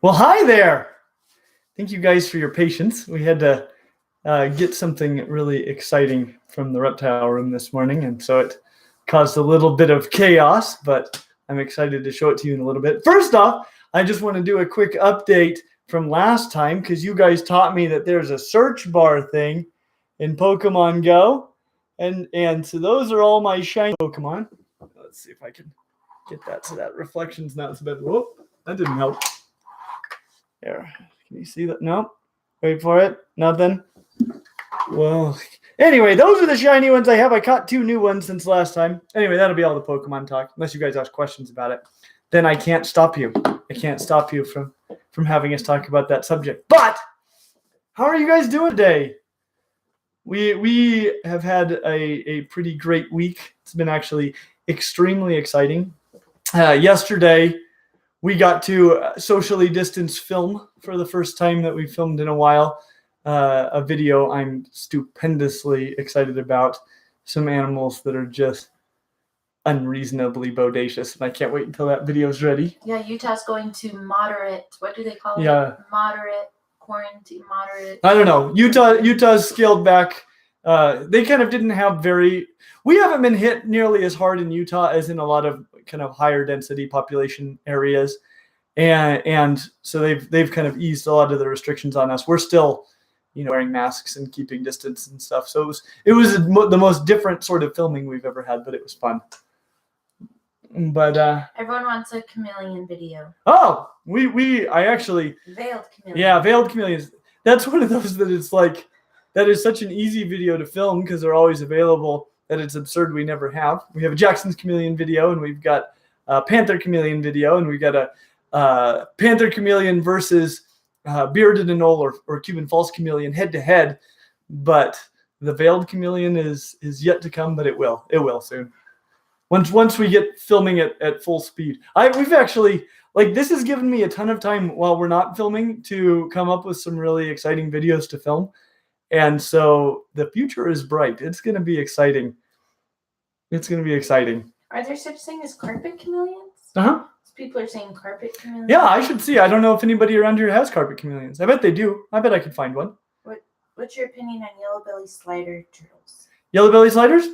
Well, hi there. Thank you guys for your patience. We had to get something really exciting from the reptile room this morning, and so it caused a little bit of chaos, but I'm excited to show it to you in a little bit. First off, I just want to do a quick update from last time because you guys taught me that there's a search bar thing in Pokemon Go, and so those are all my shiny Pokemon. Let's see if I can get that so that reflection's not so bad. Whoop, that didn't help. There, can you see that? No, wait for it. Nothing. Well, anyway, those are the shiny ones I have. I caught 2 new ones since last time. Anyway, that'll be all the Pokemon talk, unless you guys ask questions about it. Then I can't stop you. I can't stop you from having us talk about that subject. But how are you guys doing today? We have had a pretty great week. It's been actually extremely exciting. Yesterday, we got to socially distance film for the first time that we filmed in a while. A video I'm stupendously excited about. Some animals that are just unreasonably bodacious, and I can't wait until that video's ready. Yeah, Utah's going to moderate. What do they call Yeah. it? Moderate quarantine. Moderate. I don't know. Utah's scaled back. They kind of didn't have we haven't been hit nearly as hard in Utah as in a lot of kind of higher density population areas. And so they've kind of eased a lot of the restrictions on us. We're still, wearing masks and keeping distance and stuff. So it was the most different sort of filming we've ever had, but it was fun. But everyone wants a chameleon video. Oh, I actually veiled chameleons. Yeah, veiled chameleons. That's one of those that it's like that is such an easy video to film because they're always available that it's absurd we never have. We have a Jackson's chameleon video, and we've got a Panther chameleon video, and we've got a Panther chameleon versus bearded anole or Cuban false chameleon head to head. But the veiled chameleon is yet to come, but it will soon. Once we get filming at full speed. We've actually, this has given me a ton of time while we're not filming to come up with some really exciting videos to film. And so the future is bright. It's going to be exciting. It's going to be exciting. Are there such thing as carpet chameleons? Uh-huh. People are saying carpet chameleons. Yeah, I should see. I don't know if anybody around here has carpet chameleons. I bet they do. I bet I could find one. What's your opinion on yellow-bellied slider turtles? Yellow-bellied sliders?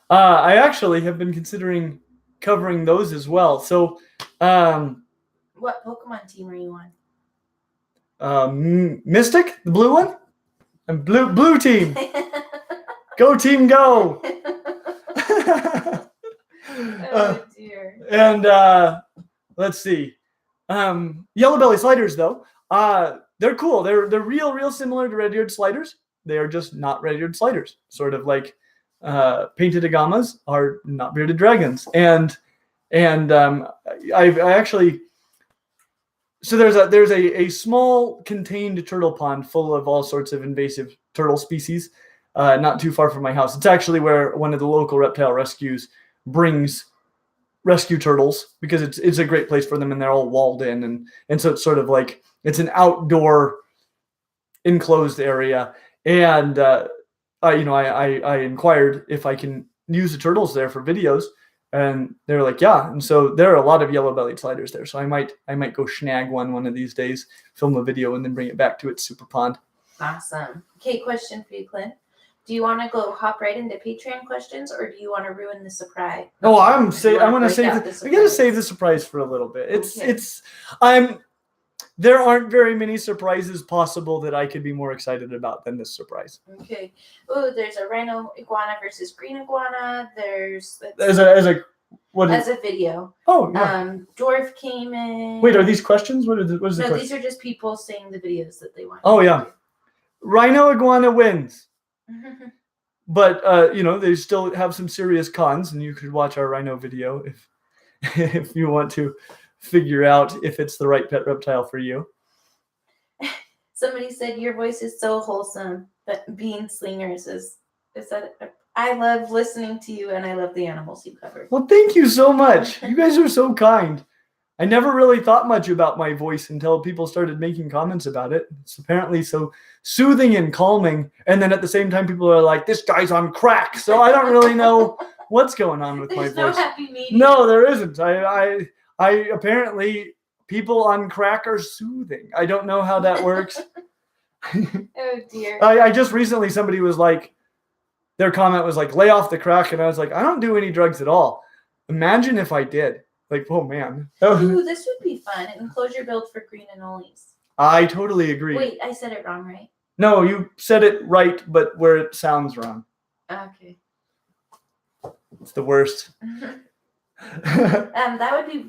I actually have been considering covering those as well. So, what Pokemon team are you on? Mystic, the blue one, and blue team. Go team, go! Oh dear. And let's see, yellow-bellied sliders though. They're cool. They're real similar to red-eared sliders. They are just not red-eared sliders. Sort of like. Painted agamas are not bearded dragons, and I actually so there's a small contained turtle pond full of all sorts of invasive turtle species, not too far from my house. It's actually where one of the local reptile rescues brings rescue turtles because it's a great place for them, and they're all walled in, and so it's sort of like it's an outdoor enclosed area, and I inquired if I can use the turtles there for videos, and they're like, yeah. And so there are a lot of yellow-bellied sliders there. So I might go snag one of these days, film a video, and then bring it back to its super pond. Awesome. Okay, question for you, Clint. Do you want to hop right into Patreon questions, or do you want to ruin the surprise? Oh, I want to save. We gotta save the surprise for a little bit. There aren't very many surprises possible that I could be more excited about than this surprise. Okay. Oh, there's a rhino iguana versus green iguana. There's as a video. Oh, yeah. Dwarf came in. Wait, are these questions? What is the question? These are just people saying the videos that they want. Oh yeah, rhino iguana wins. But they still have some serious cons, and you could watch our rhino video if you want to figure out if it's the right pet reptile for you. Somebody said your voice is so wholesome, but being slingers is that I love listening to you, and I love the animals you cover. Well, thank you so much. You guys are so kind. I never really thought much about my voice until people started making comments about it. It's apparently so soothing and calming, and then at the same time people are like, this guy's on crack. So I don't really know what's going on with my voice. There's no happy medium. No, there isn't. I apparently people on crack are soothing. I don't know how that works. Oh dear. I just recently, somebody was like, their comment was like, lay off the crack. And I was like, I don't do any drugs at all. Imagine if I did. Like, oh man. Ooh, this would be fun. An enclosure built for green anoles. I totally agree. Wait, I said it wrong, right? No, you said it right, but where it sounds wrong. Okay. It's the worst. That would be,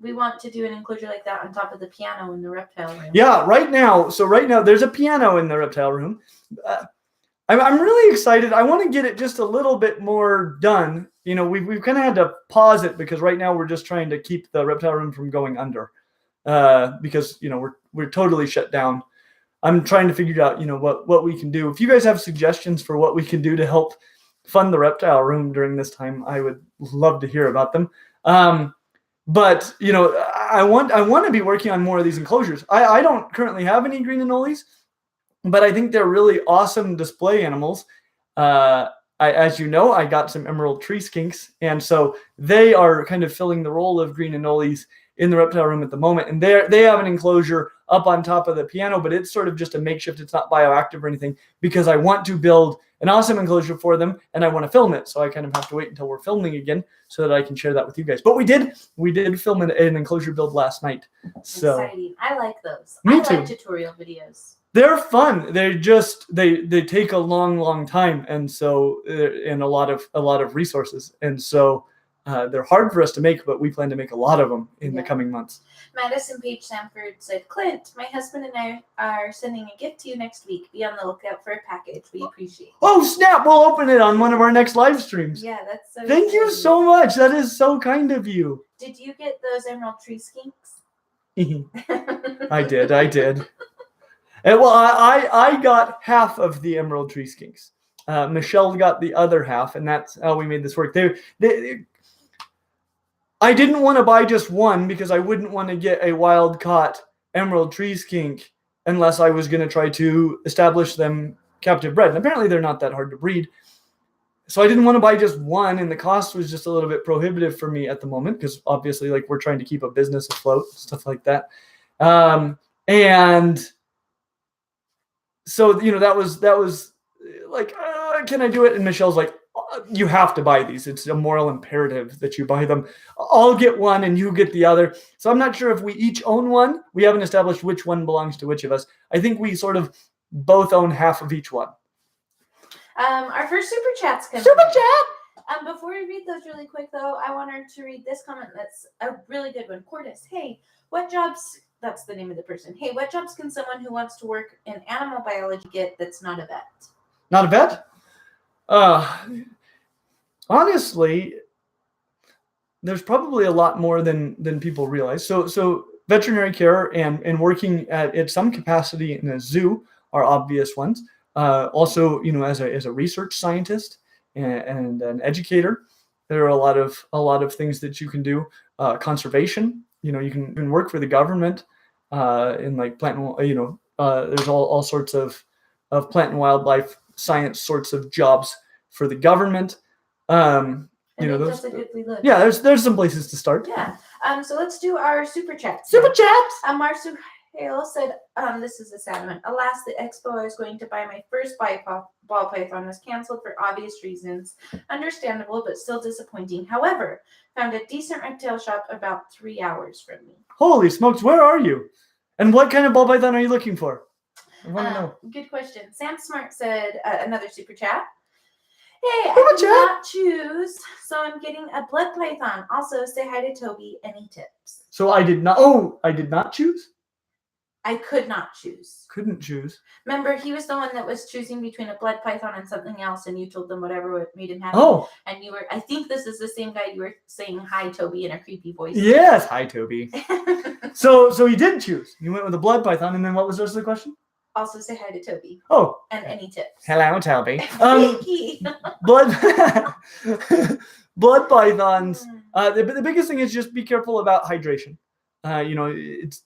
we want to do an enclosure like that on top of the piano in the reptile room. Yeah, right now there's a piano in the reptile room. I'm really excited. I want to get it just a little bit more done. You know, we've kind of had to pause it because right now we're just trying to keep the reptile room from going under because, you know, we're totally shut down. I'm trying to figure out, you know, what we can do. If you guys have suggestions for what we can do to help fund the reptile room during this time, I would love to hear about them. But, you know, I want to be working on more of these enclosures. I don't currently have any green anoles, but I think they're really awesome display animals. As you know, I got some emerald tree skinks, and so they are kind of filling the role of green anoles in the reptile room at the moment. And they have an enclosure up on top of the piano, but it's sort of just a makeshift. It's not bioactive or anything because I want to build an awesome enclosure for them and I want to film it. So I kind of have to wait until we're filming again so that I can share that with you guys. But we did film an enclosure build last night. So exciting. I like those. Me I too. like tutorial videos. They're fun. They just they take a long time, and so and a lot of resources, and so they're hard for us to make. But we plan to make a lot of them in the coming months. Madison Page Sanford said, "Clint, my husband and I are sending a gift to you next week. Be on the lookout for a package. We appreciate it." Oh snap! We'll open it on one of our next live streams. Yeah, that's so. Thank you so much. That is so kind of you. Did you get those emerald tree skinks? I did. And well, I got half of the emerald tree skinks. Michelle got the other half, and that's how we made this work. I didn't want to buy just one because I wouldn't want to get a wild caught emerald tree skink unless I was going to try to establish them captive bred. And apparently they're not that hard to breed. So I didn't want to buy just one, and the cost was just a little bit prohibitive for me at the moment because obviously, like, we're trying to keep a business afloat, stuff like that. And so, you know, that was like, can I do it? And Michelle's like, you have to buy these. It's a moral imperative that you buy them. I'll get one and you get the other. So I'm not sure if we each own one. We haven't established which one belongs to which of us. I think we sort of both own half of each one. Our first super chat's coming. Super chat! Before we read those really quick, though, I wanted to read this comment that's a really good one. Cordis, hey, what jobs... That's the name of the person. Hey, what jobs can someone who wants to work in animal biology get that's not a vet? Not a vet? Honestly, there's probably a lot more than people realize. So veterinary care and working at some capacity in a zoo are obvious ones. Also, you know, as a research scientist and an educator, there are a lot of things that you can do. Conservation. You know, you can work for the government in like plant, you know, there's all sorts of plant and wildlife science sorts of jobs for the government. You know, that's a good look. Yeah, there's some places to start. Yeah. So let's do our super chats. Super chats. Marsu Hale said, this is a sad one. Alas, the expo I was going to buy my first ball python was canceled for obvious reasons. Understandable, but still disappointing. However, found a decent reptile shop about 3 hours from me. Holy smokes, where are you? And what kind of ball python are you looking for? I want to know. Good question. Sam Smart said, another super chat. Hey, I did not choose, so I'm getting a blood python. Also, say hi to Toby. Any tips? So I did not choose? I could not choose. Couldn't choose. Remember, he was the one that was choosing between a blood python and something else, and you told them whatever made him happy. Oh. And you were, I think this is the same guy you were saying hi, Toby, in a creepy voice. Yes, hi, Toby. So he did choose. You went with a blood python, and then what was the rest of the question? Also say hi to Toby. Oh. And any tips. Hello, Toby. Thank blood pythons. The biggest thing is just be careful about hydration. You know, it's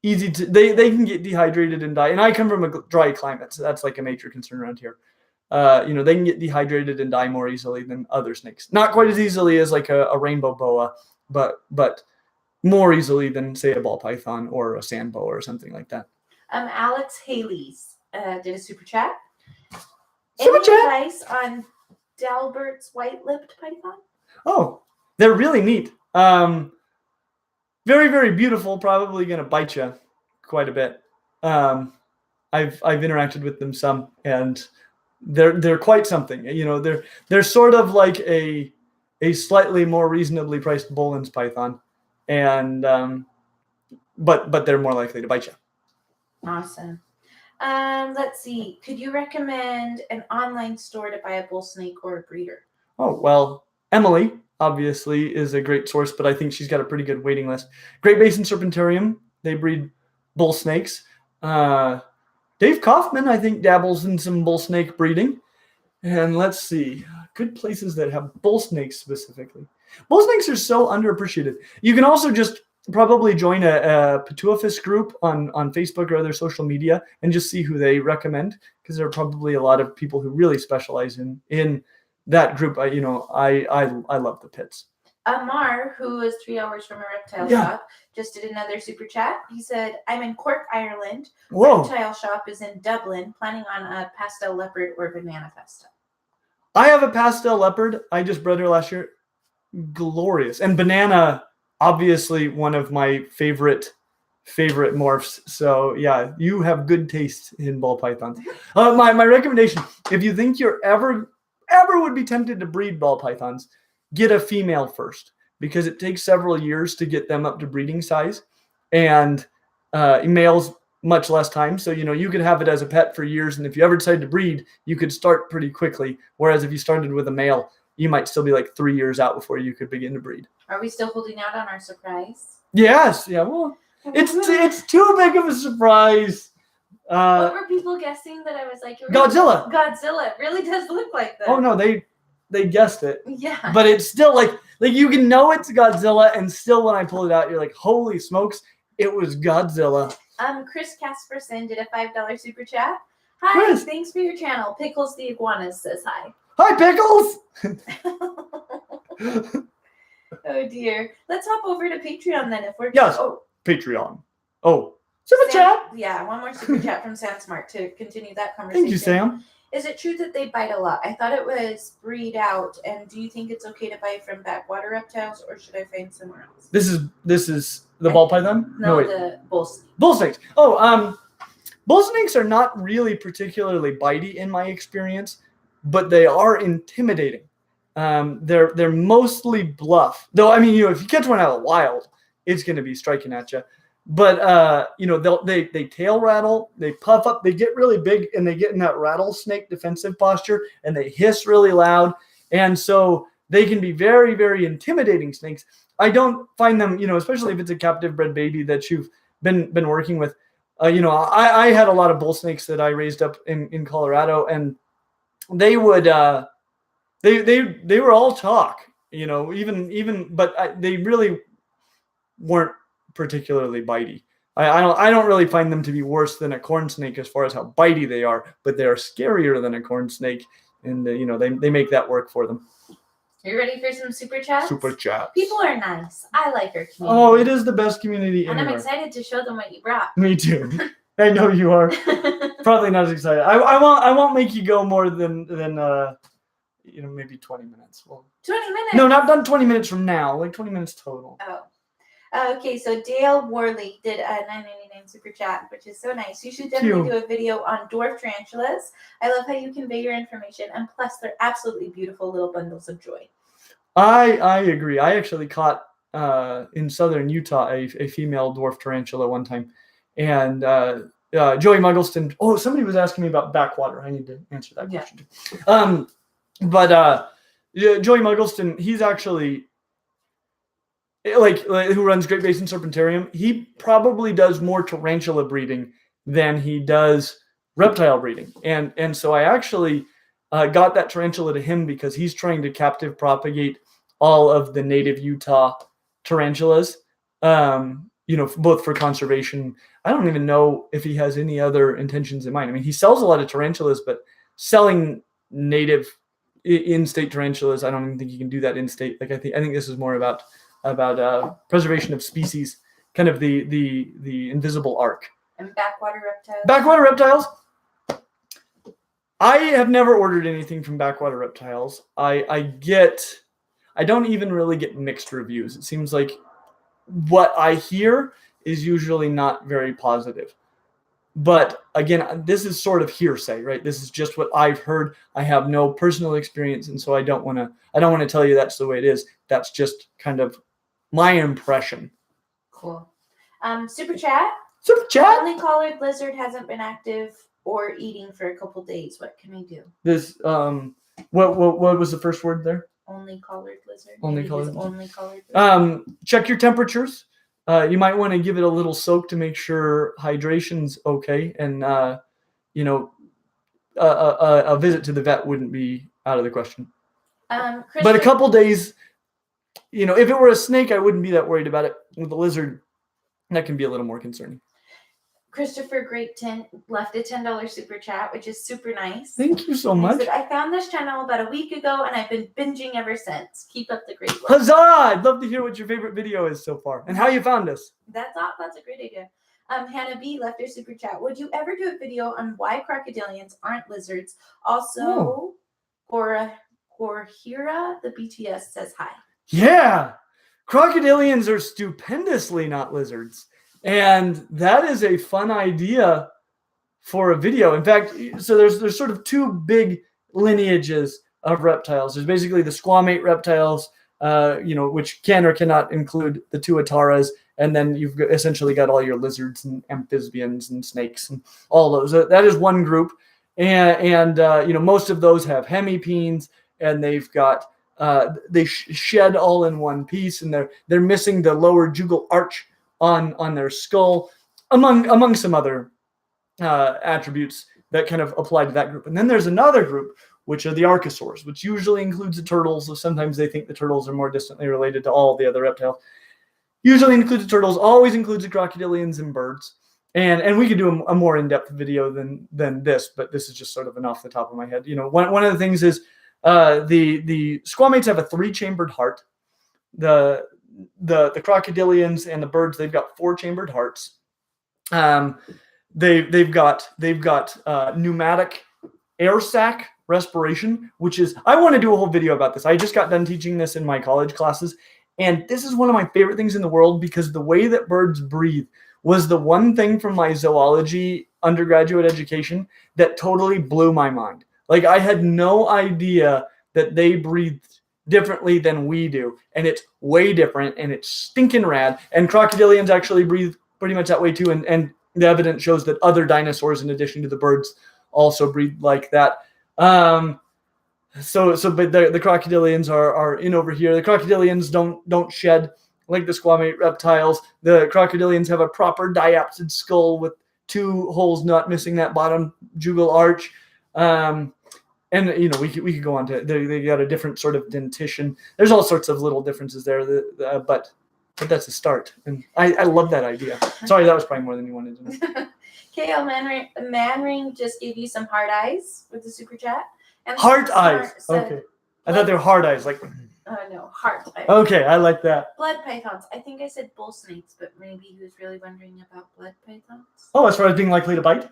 easy to they can get dehydrated and die. And I come from a dry climate, so that's like a major concern around here. You know, they can get dehydrated and die more easily than other snakes. Not quite as easily as like a rainbow boa, but more easily than, say, a ball python or a sand boa or something like that. Alex Haley's did a super chat. Super Any chat? advice on Dalbert's white-lipped python? Oh, they're really neat. Very, very beautiful. Probably going to bite you quite a bit. I've interacted with them some, and they're quite something. You know, they're sort of like a slightly more reasonably priced Boelen's python, and but they're more likely to bite you. Awesome. Let's see. Could you recommend an online store to buy a bull snake or a breeder? Oh, well, Emily obviously is a great source, but I think she's got a pretty good waiting list. Great Basin Serpentarium, they breed bull snakes. Dave Kaufman, I think, dabbles in some bull snake breeding. And let's see, good places that have bull snakes specifically. Bull snakes are so underappreciated. You can also just probably join a Pituophis group on Facebook or other social media and just see who they recommend, because there are probably a lot of people who really specialize in that group. I love the pits. Amar, who is 3 hours from a reptile Yeah. shop, just did another super chat. He said, I'm in Cork, Ireland. Whoa. Reptile shop is in Dublin, planning on a pastel leopard or banana pastel. I have a pastel leopard. I just bred her last year. Glorious. And banana, obviously one of my favorite morphs. So yeah, you have good taste in ball pythons. My recommendation, if you think you're ever would be tempted to breed ball pythons, get a female first, because it takes several years to get them up to breeding size, and males much less time. So, you know, you could have it as a pet for years, and if you ever decide to breed, you could start pretty quickly. Whereas if you started with a male, you might still be like 3 years out before you could begin to breed. Are we still holding out on our surprise? Yes. Yeah. Well, it's too big of a surprise. What were people guessing that I was like? Godzilla. Godzilla. It really does look like that. Oh no, they guessed it. Yeah. But it's still like you can know it's Godzilla, and still when I pull it out, you're like, holy smokes, it was Godzilla. Chris Casperson did a $5 super chat. Hi, Chris. Thanks for your channel. Pickles the Iguanas says hi. Hi, Pickles. Oh dear. Let's hop over to Patreon then if we're Yes. Oh, Patreon. Oh, super chat. Yeah, one more super chat from Sam Smart to continue that conversation. Thank you, Sam. Is it true that they bite a lot? I thought it was breed out. And do you think it's okay to buy from backwater reptiles, or should I find somewhere else? This is the ball python? No, wait. the bull snake. Bull snakes. Oh, bull snakes are not really particularly bitey in my experience, but they are intimidating. They're mostly bluff. Though, I mean, you know, if you catch one out of the wild, it's going to be striking at you. But you know, they tail rattle, they puff up, they get really big, and they get in that rattlesnake defensive posture, and they hiss really loud, and so they can be very, very intimidating snakes. I don't find them, you know, especially if it's a captive bred baby that you've been working with. You know, I had a lot of bull snakes that I raised up in Colorado, and they would they were all talk, you know, but they really weren't particularly bitey. I don't really find them to be worse than a corn snake as far as how bitey they are, but they are scarier than a corn snake, and you know, they make that work for them. You ready for some super chats? Super chats. People are nice. I like our community. Oh, it is the best community and anywhere. I'm excited to show them what you brought. Me too. I know you are. Probably not as excited. I won't make you go more than you know, maybe 20 minutes. Well, 20 minutes? no, not done 20 minutes from now. Like 20 minutes total. Oh. Okay, so Dale Worley did a $9.99 super chat, which is so nice. You should definitely do a video on dwarf tarantulas. I love how you convey your information, and plus they're absolutely beautiful little bundles of joy. I agree. I actually caught in southern Utah a female dwarf tarantula one time, and Joey Muggleston. Oh, somebody was asking me about backwater. I need to answer that question too. But Joey Muggleston, he's actually like who runs Great Basin Serpentarium. He probably does more tarantula breeding than he does reptile breeding, and so I actually got that tarantula to him because he's trying to captive propagate all of the native Utah tarantulas, you know, both for conservation. I don't even know if he has any other intentions in mind. I mean, he sells a lot of tarantulas, but selling native in-state tarantulas, I don't even think you can do that in-state. Like I think this is more about preservation of species, kind of the invisible arc. And backwater reptiles. Backwater reptiles. I have never ordered anything from Backwater Reptiles. I don't even really get mixed reviews. It seems like what I hear is usually not very positive. But again, this is sort of hearsay, right? This is just what I've heard. I have no personal experience, and so I don't want to tell you that's the way it is. That's just kind of my impression. Cool. Super chat. Super chat. Only collared lizard hasn't been active or eating for a couple days. What can I do? This what was the first word there? Only collared lizard. Only Maybe collared. Only collared lizard. Check your temperatures. You might want to give it a little soak to make sure hydration's okay, and a visit to the vet wouldn't be out of the question. But a couple days, if it were a snake, I wouldn't be that worried about it. With a lizard, that can be a little more concerning. Christopher Great left a $10 super chat, which is super nice. Thank you so much. He said, I found this channel about a week ago, and I've been binging ever since. Keep up the great work. Huzzah! I'd love to hear what your favorite video is so far and how you found us. That's a great idea. Hannah B left her super chat. Would you ever do a video on why crocodilians aren't lizards? Also, Gorhira, the BTS says hi. Yeah, crocodilians are stupendously not lizards. And that is a fun idea for a video. In fact, so there's sort of two big lineages of reptiles. There's basically the squamate reptiles, which can or cannot include the tuataras, and then you've essentially got all your lizards and amphibians and snakes and all those. That is one group, and most of those have hemipenes, and they've got they shed all in one piece, and they're missing the lower jugal arch on their skull, among some other attributes that kind of apply to that group. And then there's another group, which are the archosaurs, which usually includes the turtles. So sometimes they think the turtles are more distantly related to all the other reptiles. Usually includes the turtles, always includes the crocodilians and birds. And we could do a more in-depth video than this, but this is just sort of an off the top of my head. One of the things is the squamates have a 3-chambered heart. The crocodilians and the birds, they've got 4-chambered hearts. They've got pneumatic air sac respiration, which is, I want to do a whole video about this. I just got done teaching this in my college classes, and this is one of my favorite things in the world because the way that birds breathe was the one thing from my zoology undergraduate education that totally blew my mind. Like, I had no idea that they breathed differently than we do, and it's way different, and it's stinking rad. And crocodilians actually breathe pretty much that way too, and the evidence shows that other dinosaurs, in addition to the birds, also breathe like that. But the crocodilians are in over here. The crocodilians don't shed like the squamate reptiles. The crocodilians have a proper diapsid skull with 2 holes, not missing that bottom jugal arch. And we could go on to they got a different sort of dentition. There's all sorts of little differences there, but that's a start. And I love that idea. Sorry, that was probably more than you wanted to know. KL Manring just gave you some hard eyes with the super chat. And heart eyes. Okay, I thought they were hard eyes. Like. No, heart eyes. Okay, I like that. Blood pythons. I think I said bull snakes, but maybe he was really wondering about blood pythons. Oh, as far as being likely to bite.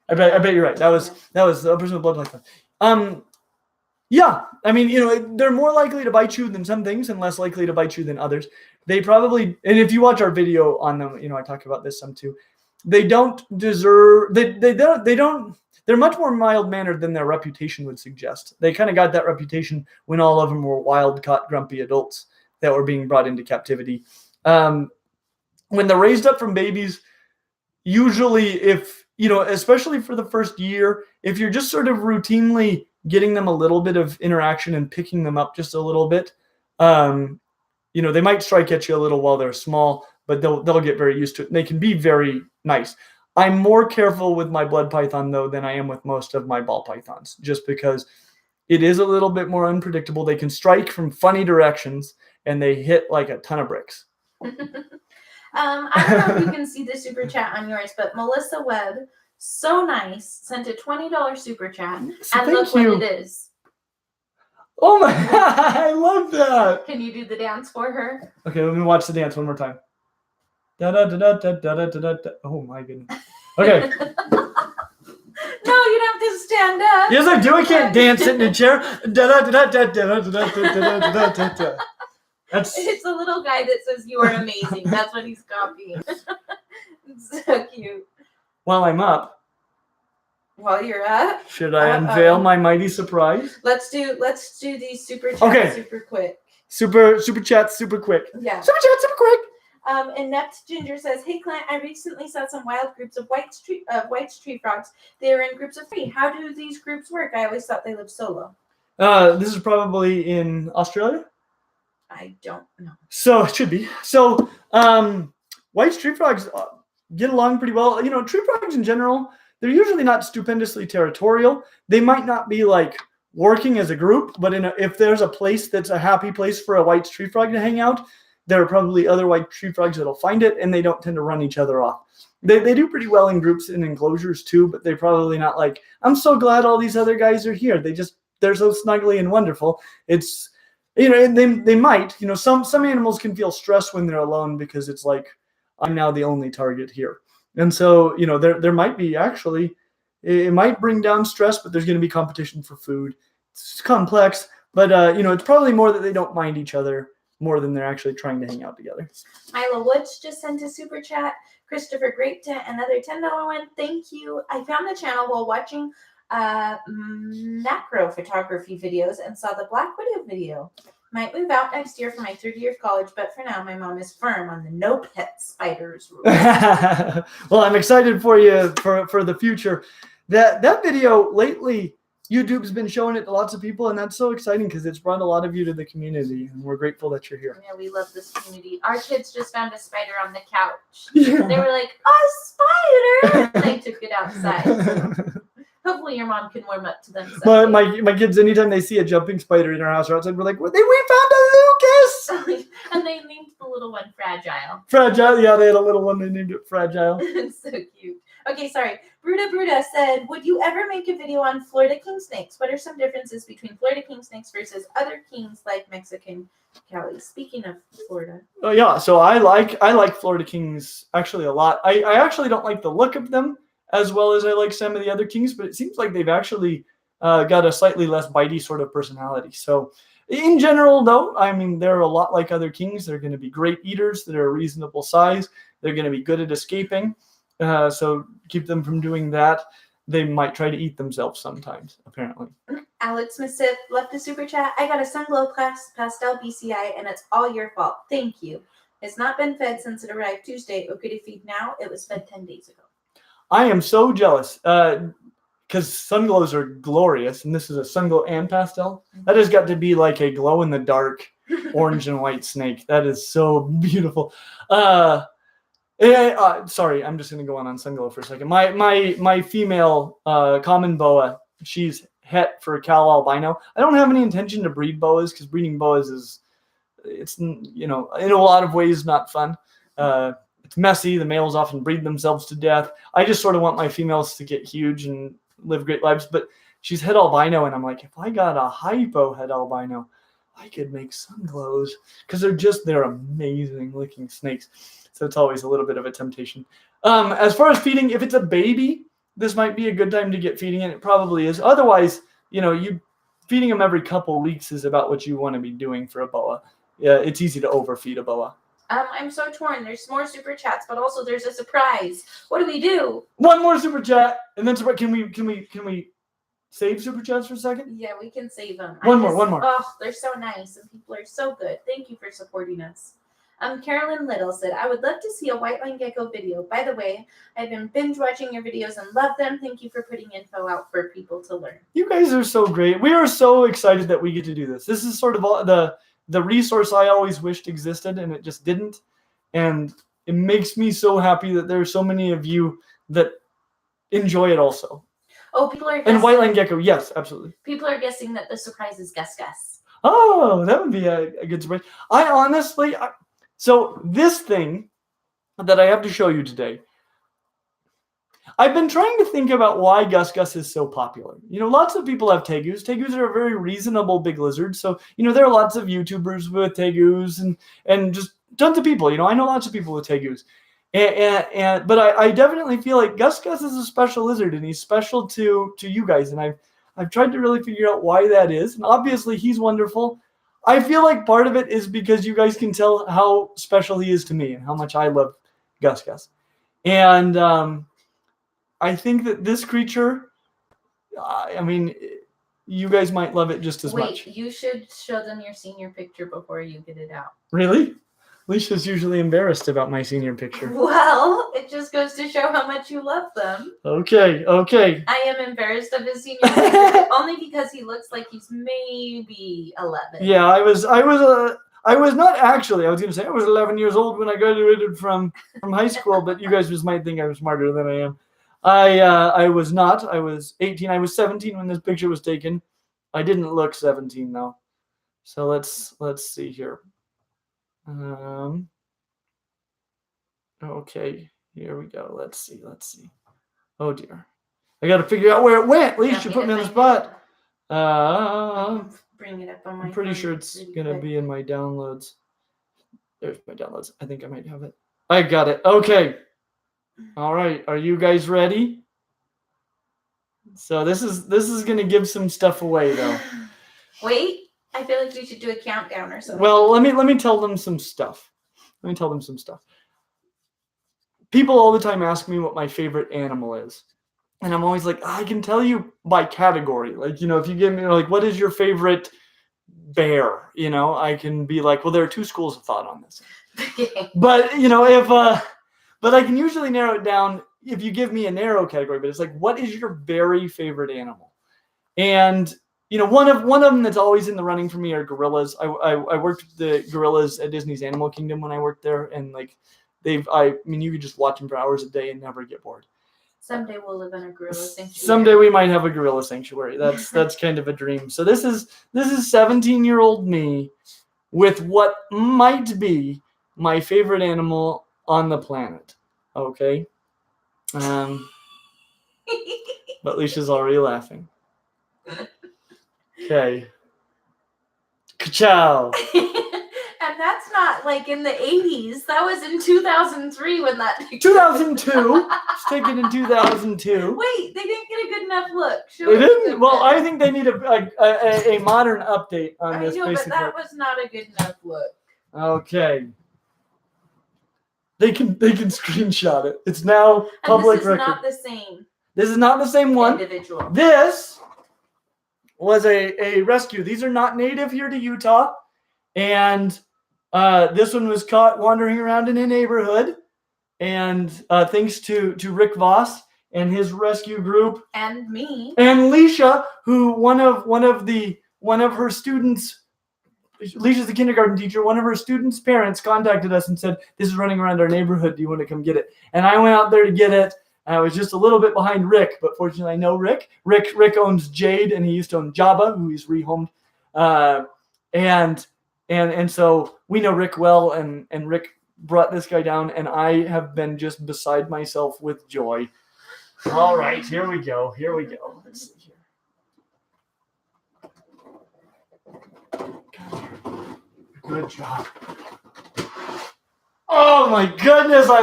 I bet you're right. That was a person with blood python. Yeah. I mean, they're more likely to bite you than some things and less likely to bite you than others. They probably, and if you watch our video on them, I talk about this some too. They don't deserve, they're much more mild-mannered than their reputation would suggest. They kind of got that reputation when all of them were wild-caught, grumpy adults that were being brought into captivity. When they're raised up from babies, usually especially for the first year, if you're just sort of routinely getting them a little bit of interaction and picking them up just a little bit, they might strike at you a little while they're small, but they'll get very used to it. And they can be very nice. I'm more careful with my blood python, though, than I am with most of my ball pythons, just because it is a little bit more unpredictable. They can strike from funny directions, and they hit like a ton of bricks. I don't know if you can see the super chat on yours, but Melissa Webb, so nice, sent a $20 super chat, and look what it is. Oh my God, I love that. Can you do the dance for her? Okay, let me watch the dance one more time. Da da da da da da da da da. Oh my goodness. Okay. No, you don't have to stand up. Yes, I do. I can't dance sitting in a chair. Da da da da da da da da da da da. That's. It's a little guy that says you are amazing. That's what he's copying. It's so cute. While I'm up, While you're up, should I unveil my mighty surprise? let's do these super chats super quick. Super chat, super quick. Yeah. Super chat, super quick. Inept Ginger says, "Hey Clint, I recently saw some wild groups of white tree frogs. They were in groups of 3. How do these groups work? I always thought they lived solo." This is probably in Australia. I don't know. So it should be. So white tree frogs get along pretty well. You know, tree frogs in general, they're usually not stupendously territorial. They might not be like working as a group, but if there's a place that's a happy place for a white tree frog to hang out, there are probably other white tree frogs that'll find it, and they don't tend to run each other off. They do pretty well in groups in enclosures too, but they're probably not like, I'm so glad all these other guys are here. They're so snuggly and wonderful. It's, you know, and they might, you know, some animals can feel stressed when they're alone because it's like, I'm now the only target here. And so, you know, there might be actually, it might bring down stress, but there's going to be competition for food. It's complex, but, you know, it's probably more that they don't mind each other more than they're actually trying to hang out together. Isla Woods just sent a super chat. Christopher Grapeton, another $10 one. Thank you. I found the channel while watching macro photography videos and saw the Black Widow video. Might move out next year for my 3rd year of college, but for now, my mom is firm on the no pet spiders rule. Well, I'm excited for you for the future. That video lately, YouTube's been showing it to lots of people, and that's so exciting because it's brought a lot of you to the community, and we're grateful that you're here. Yeah, we love this community. Our kids just found a spider on the couch. Yeah. They were like, "A spider!" And they took it outside. So hopefully your mom can warm up to them someday. My kids, anytime they see a jumping spider in our house or outside, we're like, we found a Lucas! And they named the little one Fragile. Fragile, yeah, they had a little one, they named it Fragile. It's so cute. Okay, sorry. Bruda said, would you ever make a video on Florida king snakes? What are some differences between Florida king snakes versus other kings like Mexican Cali? Speaking of Florida. Oh yeah, so I like Florida kings actually a lot. I actually don't like the look of them as well as I like some of the other kings, but it seems like they've actually got a slightly less bitey sort of personality. So in general, though, I mean, they're a lot like other kings. They're going to be great eaters that are a reasonable size. They're going to be good at escaping. So keep them from doing that. They might try to eat themselves sometimes, apparently. Alex Smith left a super chat. I got a Sunglow Pastel BCI, and it's all your fault. Thank you. It's not been fed since it arrived Tuesday. Or could it feed now? It was fed 10 days ago. I am so jealous because Sunglows are glorious, and this is a Sunglow and pastel. That has got to be like a glow-in-the-dark orange and white snake. That is so beautiful. Sorry, I'm just going to go on Sunglow for a second. My female common boa, she's het for Cal albino. I don't have any intention to breed boas because breeding boas it's you know, in a lot of ways not fun. It's messy. The males often breed themselves to death. I just sort of want my females to get huge and live great lives. But she's het albino, and I'm like, if I got a hypo het albino, I could make Sunglows because they're amazing looking snakes. So it's always a little bit of a temptation. As far as feeding, if it's a baby, this might be a good time to get feeding, and it probably is. Otherwise, you know, feeding them every couple weeks is about what you want to be doing for a boa. Yeah, it's easy to overfeed a boa. I'm so torn. There's more super chats, but also there's a surprise. What do we do? One more super chat, and then can we save super chats for a second? Yeah, we can save them. One more. Oh, they're so nice, and people are so good. Thank you for supporting us. Carolyn Little said, I would love to see a white line gecko video. By the way, I've been binge watching your videos and love them. Thank you for putting info out for people to learn. You guys are so great. We are so excited that we get to do this. This is sort of the resource I always wished existed, and it just didn't. And it makes me so happy that there are so many of you that enjoy it also. Oh, people are guessing. And white line gecko, yes, absolutely. People are guessing that the surprise is Gus Gus. Oh, that would be a good surprise. I honestly... So this thing that I have to show you today, I've been trying to think about why Gus is so popular. Lots of people have tegus. Tegus are a very reasonable big lizard. So, there are lots of YouTubers with tegus and just tons of people. I know lots of people with tegus. But I definitely feel like Gus is a special lizard, and he's special to you guys. And I've tried to really figure out why that is. And obviously, he's wonderful. I feel like part of it is because you guys can tell how special he is to me and how much I love Gus. And I think that this creature, you guys might love it just as much. Wait, you should show them your senior picture before you get it out. Really? Lisa's usually embarrassed about my senior picture. Well, it just goes to show how much you love them. Okay. I am embarrassed of his senior picture only because he looks like he's maybe 11. Yeah, I was not actually. I was going to say I was 11 years old when I graduated from high school, but you guys just might think I'm smarter than I am. I was not. I was 18. I was 17 when this picture was taken. I didn't look 17 though. So let's see here. Okay, here we go. Let's see. Oh dear, I got to figure out where it went. At least you put me on the spot. Bring it up on my. I'm pretty sure it's gonna be in my downloads. There's my downloads. I think I might have it. I got it. Okay. All right. Are you guys ready? So this is gonna give some stuff away though. Wait. I feel like we should do a countdown or something. Well, let me tell them some stuff. People all the time ask me what my favorite animal is. And I'm always like, I can tell you by category. Like, if you give me like, what is your favorite bear? I can be like, well, there are two schools of thought on this. But, but I can usually narrow it down if you give me a narrow category, but it's like, what is your very favorite animal? And one of them that's always in the running for me are gorillas. I worked with the gorillas at Disney's Animal Kingdom when I worked there, and like you could just watch them for hours a day and never get bored. Someday we'll live in a gorilla sanctuary. Someday we might have a gorilla sanctuary. That's kind of a dream. So this is 17-year-old me with what might be my favorite animal on the planet. Okay. But Leisha's already laughing. Okay. Ka-chow. And that's not like in the 80s. That was in 2003 when that. 2002. It's taken in 2002. Wait, they didn't get a good enough look. They didn't? Well, I think they need a modern update on this. I know, but that was not a good enough look. Okay. They can screenshot it. It's now public record. This is not the same. This is not the same one. Individual. This was a rescue. These are not native here to Utah. And this one was caught wandering around in a neighborhood. And thanks to Rick Voss and his rescue group. And me. And Leisha, who one of her students, Leisha's the kindergarten teacher, one of her students' parents contacted us and said, this is running around our neighborhood. Do you want to come get it? And I went out there to get it. I was just a little bit behind Rick, but fortunately I know Rick. Rick owns Jade, and he used to own Jabba, who he's rehomed. And so we know Rick well, and Rick brought this guy down, and I have been just beside myself with joy. All right, here we go. Let's see here. Good job. Oh my goodness, I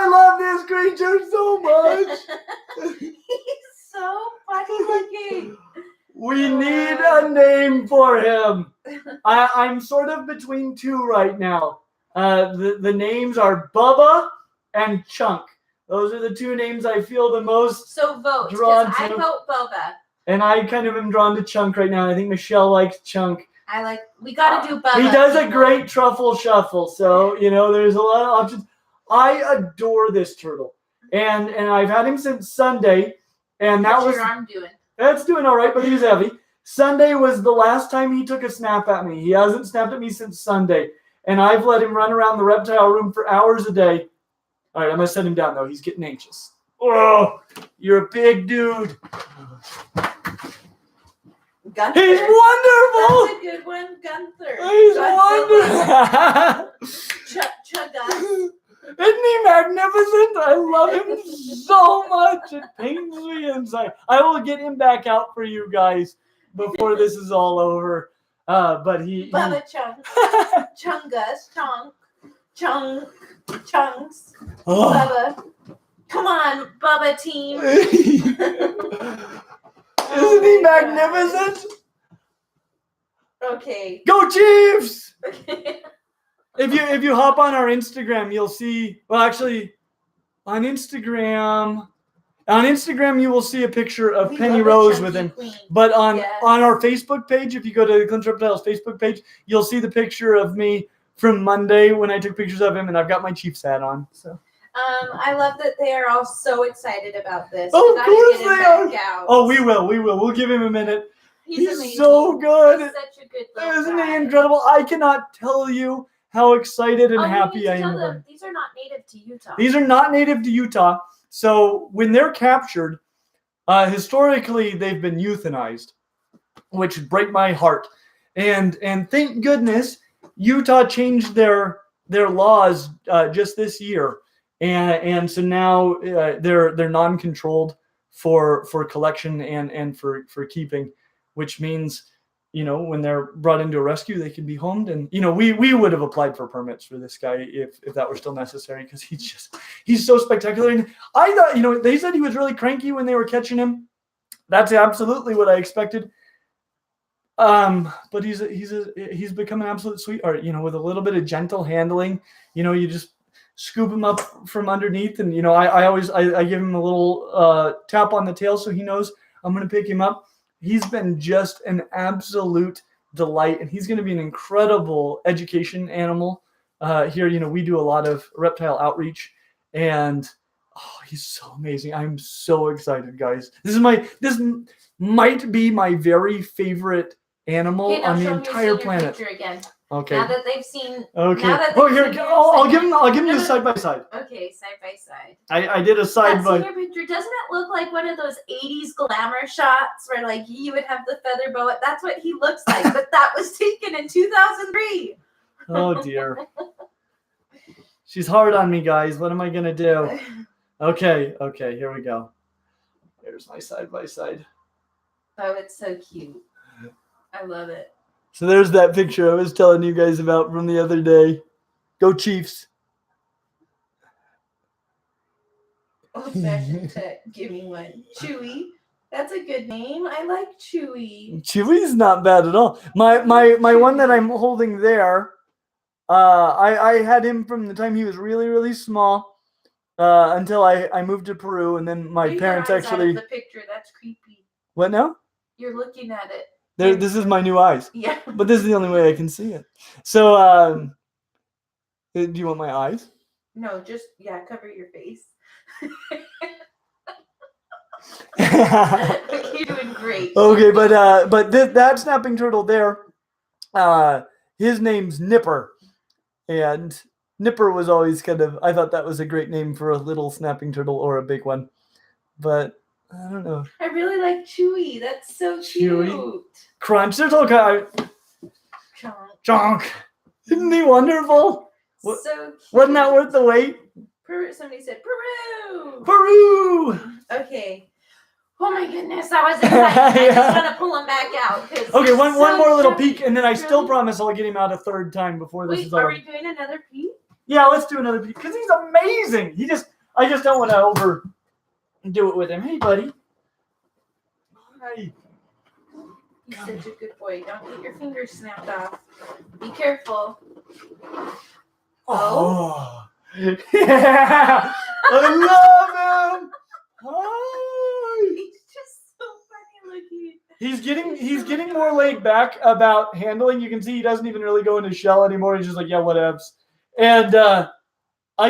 love this creature so much. He's so funny looking. We need a name for him. I'm sort of between two right now. The names are Bubba and Chunk. Those are the two names I feel the most vote. Drawn to. I vote Bubba. And I kind of am drawn to Chunk right now. I think Michelle likes Chunk. We gotta do Bubba. He does a great truffle shuffle, so there's a lot of options. I adore this turtle, and I've had him since Sunday, and How's your arm doing? That's doing all right, but he's heavy. Sunday was the last time he took a snap at me. He hasn't snapped at me since Sunday, and I've let him run around the reptile room for hours a day. All right, I'm gonna set him down though. He's getting anxious. Oh, you're a big dude. Gunther. He's wonderful. That's a good one, Gunther. He's wonderful. he magnificent? I love him so much. It pains me inside. I will get him back out for you guys before this is all over. But Bubba Chunks. Chungus. Chunks. Oh. Bubba. Come on, Bubba team. Isn't he magnificent? Okay. Go Chiefs! Okay. If you hop on our Instagram, you'll see. Well, actually, on Instagram you will see a picture of We Penny love a Rose chunky with him. queen. But on Yes. our Facebook page, if you go to Clint Reptile's Facebook page, you'll see the picture of me from Monday when I took pictures of him, and I've got my Chiefs hat on. So. I love that they are all so excited about this. Of We gotta course get him they back out. Oh, we will. We'll give him a minute. He's He's amazing. so good. He's such a good little Isn't guy. he incredible? I cannot tell you how excited and Oh, you happy need to I tell am. them, these are not native to Utah. These are not native to Utah. So when they're captured, historically they've been euthanized, which break my heart. And thank goodness Utah changed their laws just this year, and so now they're non-controlled for collection and for keeping, which means, you know, when they're brought into a rescue, they can be homed. And, you know, we would have applied for permits for this guy if that were still necessary, because he's so spectacular. And I thought, you know, they said he was really cranky when they were catching him. That's absolutely what I expected. But he's become an absolute sweetheart, you know, with a little bit of gentle handling. You know, you just scoop him up from underneath, and, you know, I give him a little tap on the tail so he knows I'm going to pick him up. He's been just an absolute delight, and he's going to be an incredible education animal here. You know, we do a lot of reptile outreach, and he's so amazing. I'm so excited, guys. This might be my very favorite animal on the entire planet. Again. Okay. Now that they've seen. Okay. Now that Oh, they've here. seen I'll give him this side by side. Okay, side by side. I did a side That by. senior picture, doesn't it look like one of those 80s glamour shots where, like, you would have the feather boa? That's what he looks like, but that was taken in 2003. Oh dear. She's hard on me, guys. What am I gonna do? Okay. Here we go. Here's my side by side. Oh, it's so cute. I love it. So there's that picture I was telling you guys about from the other day. Go Chiefs. Old-fashioned tech. Give me one. Chewy. That's a good name. I like Chewy. Chewy's not bad at all. My one that I'm holding there, I had him from the time he was really, really small until I moved to Peru, and then my parents actually. The picture, that's creepy. What now? You're looking at it. This is my new eyes. Yeah. But this is the only way I can see it. So, do you want my eyes? No, just cover your face. You're doing great. Okay, but that snapping turtle there, his name's Nipper, and Nipper was always I thought that was a great name for a little snapping turtle or a big one, but I don't know. I really like Chewy. That's so cute. Chewy. Crunch. There's all kind of Chonk. Isn't he wonderful? So cute. Wasn't that worth the wait? Peru. Somebody said Peru. Peru. Okay. Oh my goodness, that was exciting. I just want to pull him back out. Okay, one more little chubby. peek, and then I still promise I'll get him out a third time before this is over. Are we doing another peek? Yeah, let's do another peek, because he's amazing. I just don't want to overdo it with him. Hey, buddy. Hi. He's such a good boy. Don't get your fingers snapped off. Be careful. Oh. Yeah. I love him. Hi. He's just so funny looking. He's getting more laid back about handling. You can see he doesn't even really go into shell anymore. He's just like, yeah, whatevs. And I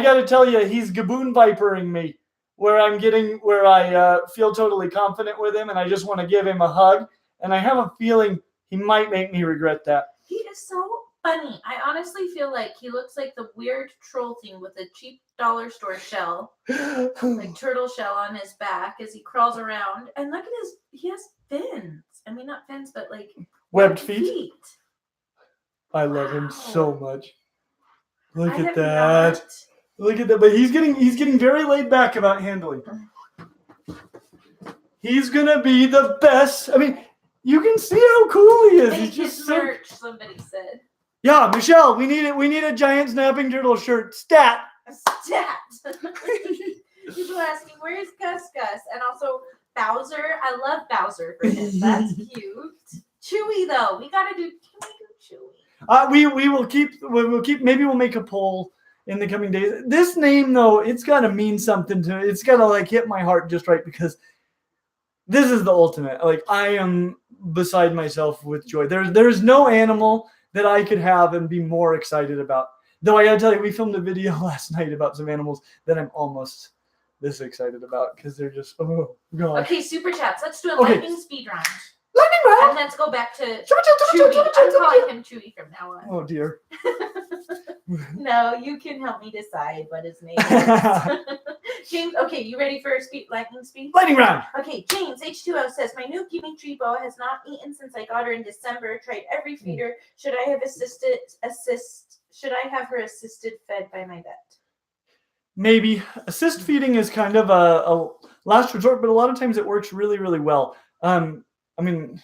got to tell you, he's gaboon vipering me, where I feel totally confident with him, and I just want to give him a hug. And I have a feeling he might make me regret that. He is so funny. I honestly feel like he looks like the weird troll thing with a cheap dollar store shell, like turtle shell on his back as he crawls around. And look at he has fins. I mean, not fins, but like webbed feet. I love him so much. Look at that. Look at that. But he's getting very laid back about handling. He's gonna be the best. I mean, you can see how cool he is. He's just so... merch, somebody said. Yeah, Michelle, we need a giant snapping turtle shirt. Stat. A stat. People are asking, where's Gus Gus? And also Bowser. I love Bowser for him. That's cute. Chewy though. Can we do Chewy? We will keep maybe we'll make a poll in the coming days. This name though, it's gotta mean something to me. It's gotta like hit my heart just right because this is the ultimate. Like I am beside myself with joy. There's no animal that I could have and be more excited about. Though I gotta tell you, we filmed a video last night about some animals that I'm almost this excited about because they're just, oh gosh. Okay, super chats. Let's do a Okay. lightning speed round. Lightning round. And let's go back to Chewy. I'm calling him Chewy from now on. Oh dear. No, you can help me decide what his name is. James, okay, you ready for lightning speed? Lightning round. Okay, James H2O says, my new Dimitri boa has not eaten since I got her in December. Tried every feeder. Should I have her assisted fed by my vet? Maybe. Assist feeding is kind of a last resort, but a lot of times it works really, really well. I mean,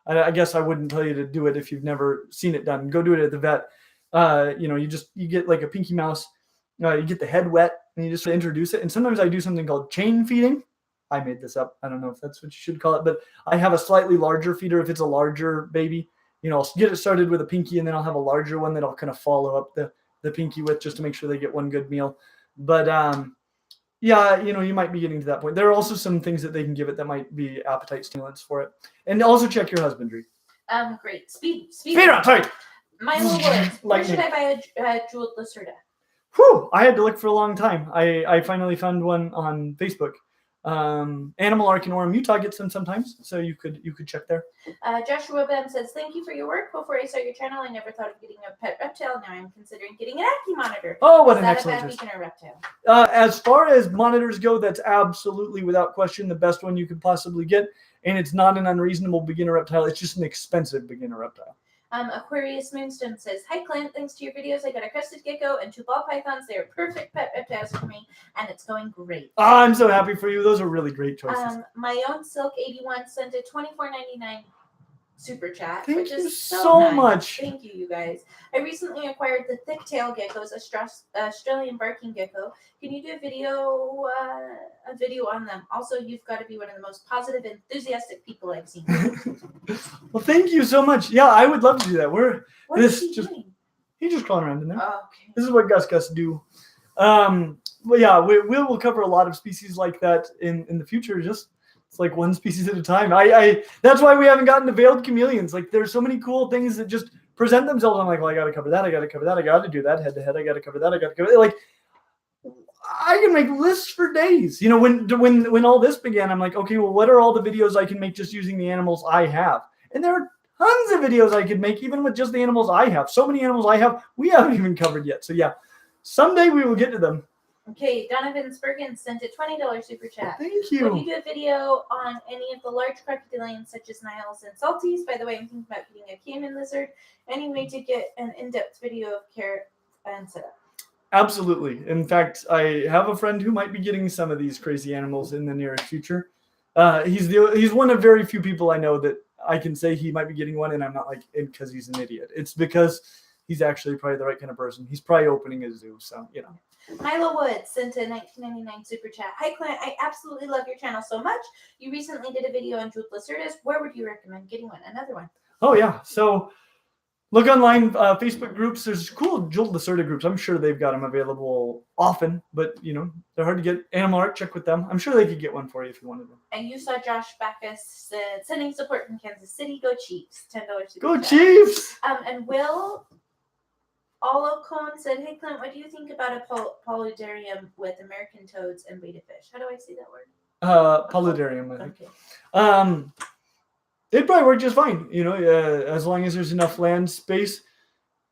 I guess I wouldn't tell you to do it if you've never seen it done. Go do it at the vet. You get like a pinky mouse. You get the head wet and you just introduce it. And sometimes I do something called chain feeding. I made this up. I don't know if that's what you should call it, but I have a slightly larger feeder if it's a larger baby. I'll get it started with a pinky and then I'll have a larger one that I'll kind of follow up the pinky with just to make sure they get one good meal. But yeah, you might be getting to that point. There are also some things that they can give it that might be appetite stimulants for it. And also check your husbandry. Great. Speed round, sorry. Milo Woods. Where should I buy a jeweled Lacerda? Whew, I had to look for a long time. I finally found one on Facebook. Animal Ark in Orem, Utah gets them sometimes, so you could check there. Joshua Ben says, thank you for your work. Before I saw your channel, I never thought of getting a pet reptile. Now I'm considering getting an Ackie monitor. Oh, what an Is excellent that a choice. bad beginner reptile? As far as monitors go, that's absolutely without question the best one you could possibly get, and it's not an unreasonable beginner reptile. It's just an expensive beginner reptile. Aquarius Moonstone says, hi Clint, thanks to your videos I got a crested gecko and 2 ball pythons. They are perfect pet reptiles for me and it's going great. I'm so happy for you. Those are really great choices. My own Silk 81 sent a $24.99 super chat, Thank which you is so nice. much. Thank you guys. I recently acquired the thick tail geckos, Australian barking gecko. Can you do a video on them? Also, you've got to be one of the most positive, enthusiastic people I've seen. Well, thank you so much. Yeah, I would love to do that. What is he doing? He's just crawling around in there. Oh, okay. This is what Gus do. But yeah, we'll cover a lot of species like that in the future. It's like one species at a time. That's why we haven't gotten to veiled chameleons. Like there's so many cool things that just present themselves. I'm like, well, I got to cover that. I got to cover that. I got to do that head to head. I got to cover that. I got to cover it. Like I can make lists for days. When all this began, I'm like, okay, well, what are all the videos I can make just using the animals I have? And there are tons of videos I could make even with just the animals I have. So many animals I have we haven't even covered yet. So yeah, someday we will get to them. Okay, Donovan Spurgeon sent a $20 super chat. Thank you. Would you do a video on any of the large crocodilians such as Niles and Salties? By the way, I'm thinking about getting a caiman lizard. Any way to get an in-depth video of care and setup? Absolutely. In fact, I have a friend who might be getting some of these crazy animals in the nearest future. He's one of very few people I know that I can say he might be getting one, and I'm not like because he's an idiot. It's because he's actually probably the right kind of person. He's probably opening a zoo, so Milo Woods sent a $19.99 super chat. Hi Clint, I absolutely love your channel so much. You recently did a video on jeweled Lacerdas. Where would you recommend getting one? Another one. Oh yeah. So look online, Facebook groups. There's cool jeweled Lacerda groups. I'm sure they've got them available often, but they're hard to get. Animal Art, check with them. I'm sure they could get one for you if you wanted them. And you saw Josh Backus sending support from Kansas City. Go Chiefs. $10 super Go chat. Chiefs. And Will Cohen said, hey Clint, what do you think about a paludarium with American toads and betta fish? How do I say that word? Paludarium, I think. Okay. It'd probably work just fine, as long as there's enough land space.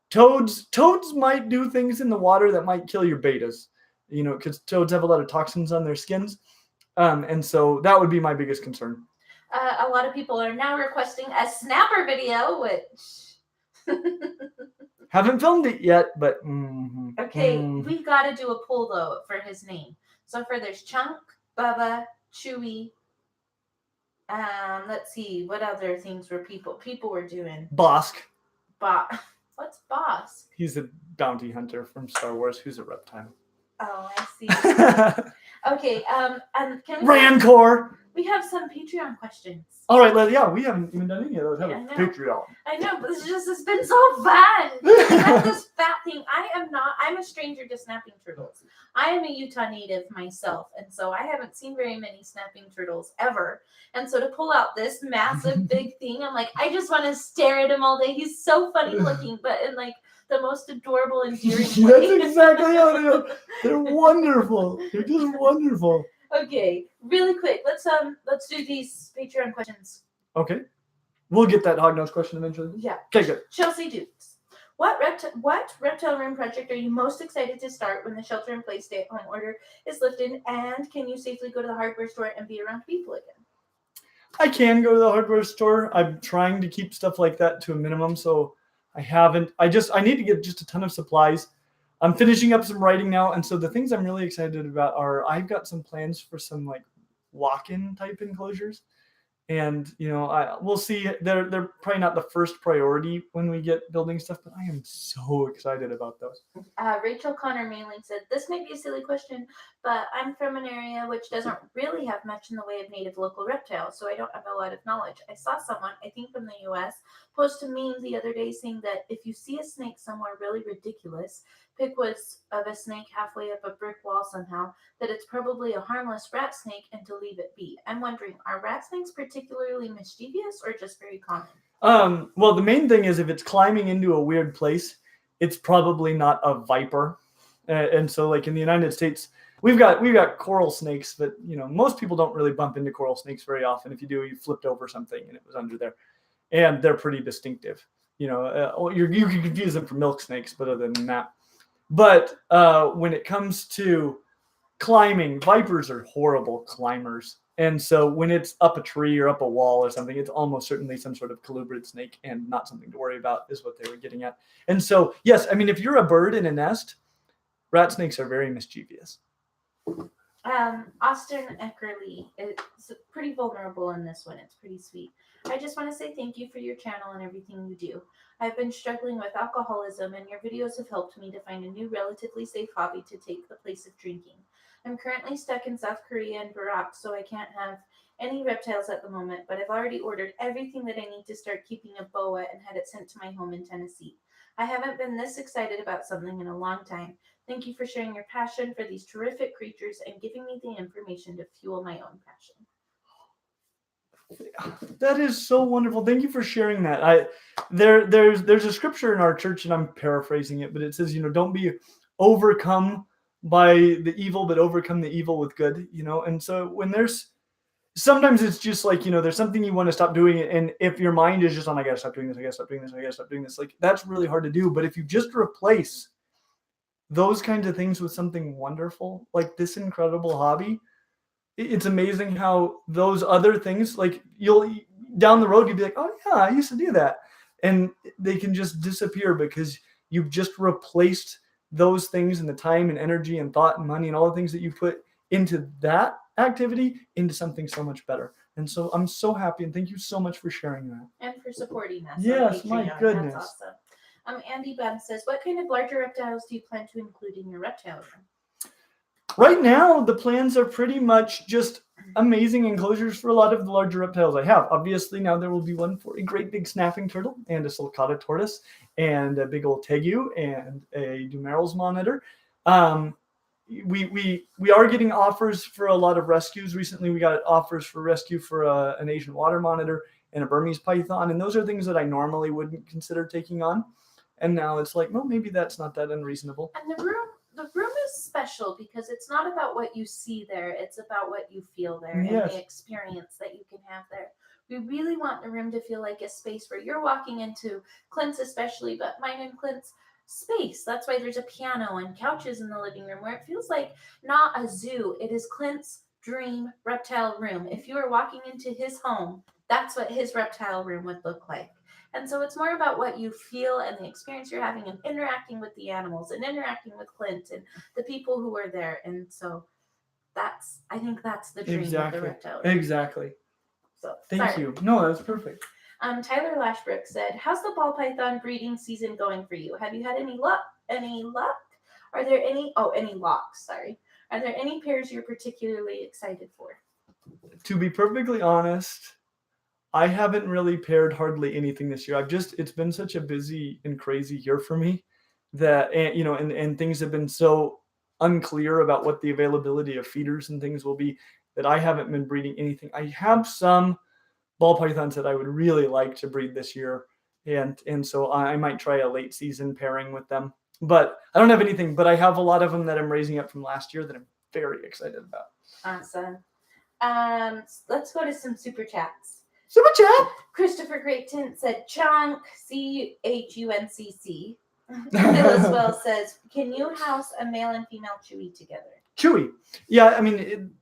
Toads might do things in the water that might kill your bettas, because toads have a lot of toxins on their skins. And so that would be my biggest concern. A lot of people are now requesting a snapper video, which Haven't filmed it yet, but Okay, we got to do a poll though for his name. So far, there's Chunk, Bubba, Chewy. Let's see what other things were people were doing. Bosk. What's Bosk? He's a bounty hunter from Star Wars who's a reptile. Oh, I see. Okay, and can we Rancor. We have some Patreon questions. All right, yeah, we haven't even done any of those, have we? Patreon. I know, but it's been so fun. I have this fat thing. I'm a stranger to snapping turtles. I am a Utah native myself, and so I haven't seen very many snapping turtles ever. And so to pull out this massive big thing, I'm like, I just want to stare at him all day. He's so funny looking, but in like the most adorable, endearing way. That's exactly how they are. They're wonderful. They're just wonderful. Okay, really quick. Let's do these Patreon questions. Okay, we'll get that hognose question eventually. Yeah. Okay, good. Chelsea Dukes. What reptile room project are you most excited to start when the shelter-in-place stay-at-home order is lifted? And can you safely go to the hardware store and be around people again? I can go to the hardware store. I'm trying to keep stuff like that to a minimum, so I haven't. I need to get just a ton of supplies. I'm finishing up some writing now, and so the things I'm really excited about are I've got some plans for some like walk-in type enclosures. And, we'll see. They're probably not the first priority when we get building stuff, but I am so excited about those. Rachel Connor Mailing said, this may be a silly question, but I'm from an area which doesn't really have much in the way of native local reptiles, so I don't have a lot of knowledge. I saw someone, I think from the U.S., post a meme the other day saying that if you see a snake somewhere really ridiculous, pickwas of a snake halfway up a brick wall somehow, that it's probably a harmless rat snake and to leave it be. I'm wondering, are rat snakes particularly mischievous or just very common? Well, the main thing is if it's climbing into a weird place, it's probably not a viper. And so like in the United States, we've got coral snakes, but most people don't really bump into coral snakes very often. If you do, you flipped over something and it was under there. And they're pretty distinctive. You can confuse them for milk snakes, but other than that. But when it comes to climbing, vipers are horrible climbers. And so when it's up a tree or up a wall or something, it's almost certainly some sort of colubrid snake and not something to worry about is what they were getting at. And so, yes, I mean, if you're a bird in a nest, rat snakes are very mischievous. Austin Eckerly is pretty vulnerable in this one. It's pretty sweet. I just want to say thank you for your channel and everything you do. I've been struggling with alcoholism, and your videos have helped me to find a new relatively safe hobby to take the place of drinking. I'm currently stuck in South Korea and Iraq, so I can't have any reptiles at the moment, but I've already ordered everything that I need to start keeping a boa and had it sent to my home in Tennessee. I haven't been this excited about something in a long time. Thank you for sharing your passion for these terrific creatures and giving me the information to fuel my own passion. That is so wonderful. Thank you for sharing that. There's a scripture in our church, and I'm paraphrasing it, but it says, don't be overcome by the evil, but overcome the evil with good, And so when sometimes it's just like, there's something you want to stop doing, and if your mind is just on, I gotta stop doing this, I gotta stop doing this, I gotta stop doing this, like that's really hard to do. But if you just replace those kinds of things with something wonderful, like this incredible hobby, it's amazing how those other things, like down the road, you'll be like, oh yeah, I used to do that. And they can just disappear because you've just replaced those things and the time and energy and thought and money and all the things that you put into that activity into something so much better. And so I'm so happy, and thank you so much for sharing that. And for supporting us. Yes, my goodness. That's awesome. Andy Bunn says, what kind of larger reptiles do you plan to include in your reptile room? Right now, the plans are pretty much just amazing enclosures for a lot of the larger reptiles I have. Obviously, now there will be one for a great big snapping turtle and a sulcata tortoise and a big old tegu and a Dumerril's monitor. We are getting offers for a lot of rescues. Recently, we got offers for rescue for an Asian water monitor and a Burmese python, and those are things that I normally wouldn't consider taking on. And now it's like, well, maybe that's not that unreasonable. And the room is special because it's not about what you see there. It's about what you feel there. Yes. And the experience that you can have there. We really want the room to feel like a space where you're walking into, Clint's especially, but mine and Clint's space. That's why there's a piano and couches in the living room where it feels like not a zoo. It is Clint's dream reptile room. If you were walking into his home, that's what his reptile room would look like. And so it's more about what you feel and the experience you're having and interacting with the animals and interacting with Clint and the people who are there. And so I think that's the dream of the reptile. Exactly. So Thank you. No, that's perfect. Tyler Lashbrook said, "How's the ball python breeding season going for you? Have you had any luck? Any luck? Are there any locks? Sorry. Are there any pairs you're particularly excited for?" To be perfectly honest, I haven't really paired hardly anything this year. It's been such a busy and crazy year for me that, and things have been so unclear about what the availability of feeders and things will be that I haven't been breeding anything. I have some ball pythons that I would really like to breed this year. And so I might try a late season pairing with them, but I don't have anything, but I have a lot of them that I'm raising up from last year that I'm very excited about. Awesome. Let's go to some super chats. Super chat. Christopher Creighton said, "Chunk, CHUNCC." Phyllis Wells says, "Can you house a male and female Chewy together?" Chewy. Yeah, I mean,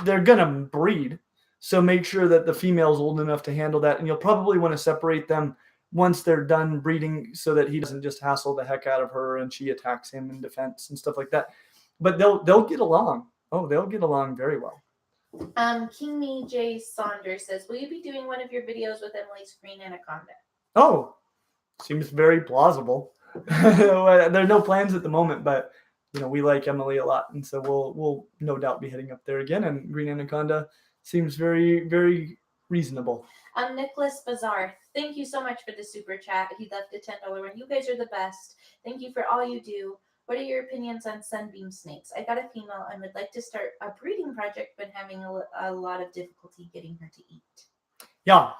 they're going to breed. So make sure that the female's old enough to handle that. And you'll probably want to separate them once they're done breeding so that he doesn't just hassle the heck out of her and she attacks him in defense and stuff like that. But they'll get along. Oh, they'll get along very well. King Me J Saunders says, "Will you be doing one of your videos with Emily's green anaconda?" Oh, seems very plausible. There are no plans at the moment, but we like Emily a lot, and so we'll no doubt be heading up there again. And green anaconda seems very, very reasonable. Nicholas Bazar, thank you so much for the super chat. He left a $10 one. You guys are the best. Thank you for all you do. What are your opinions on Sunbeam snakes? I got a female and would like to start a breeding project, but having a lot of difficulty getting her to eat. Yeah.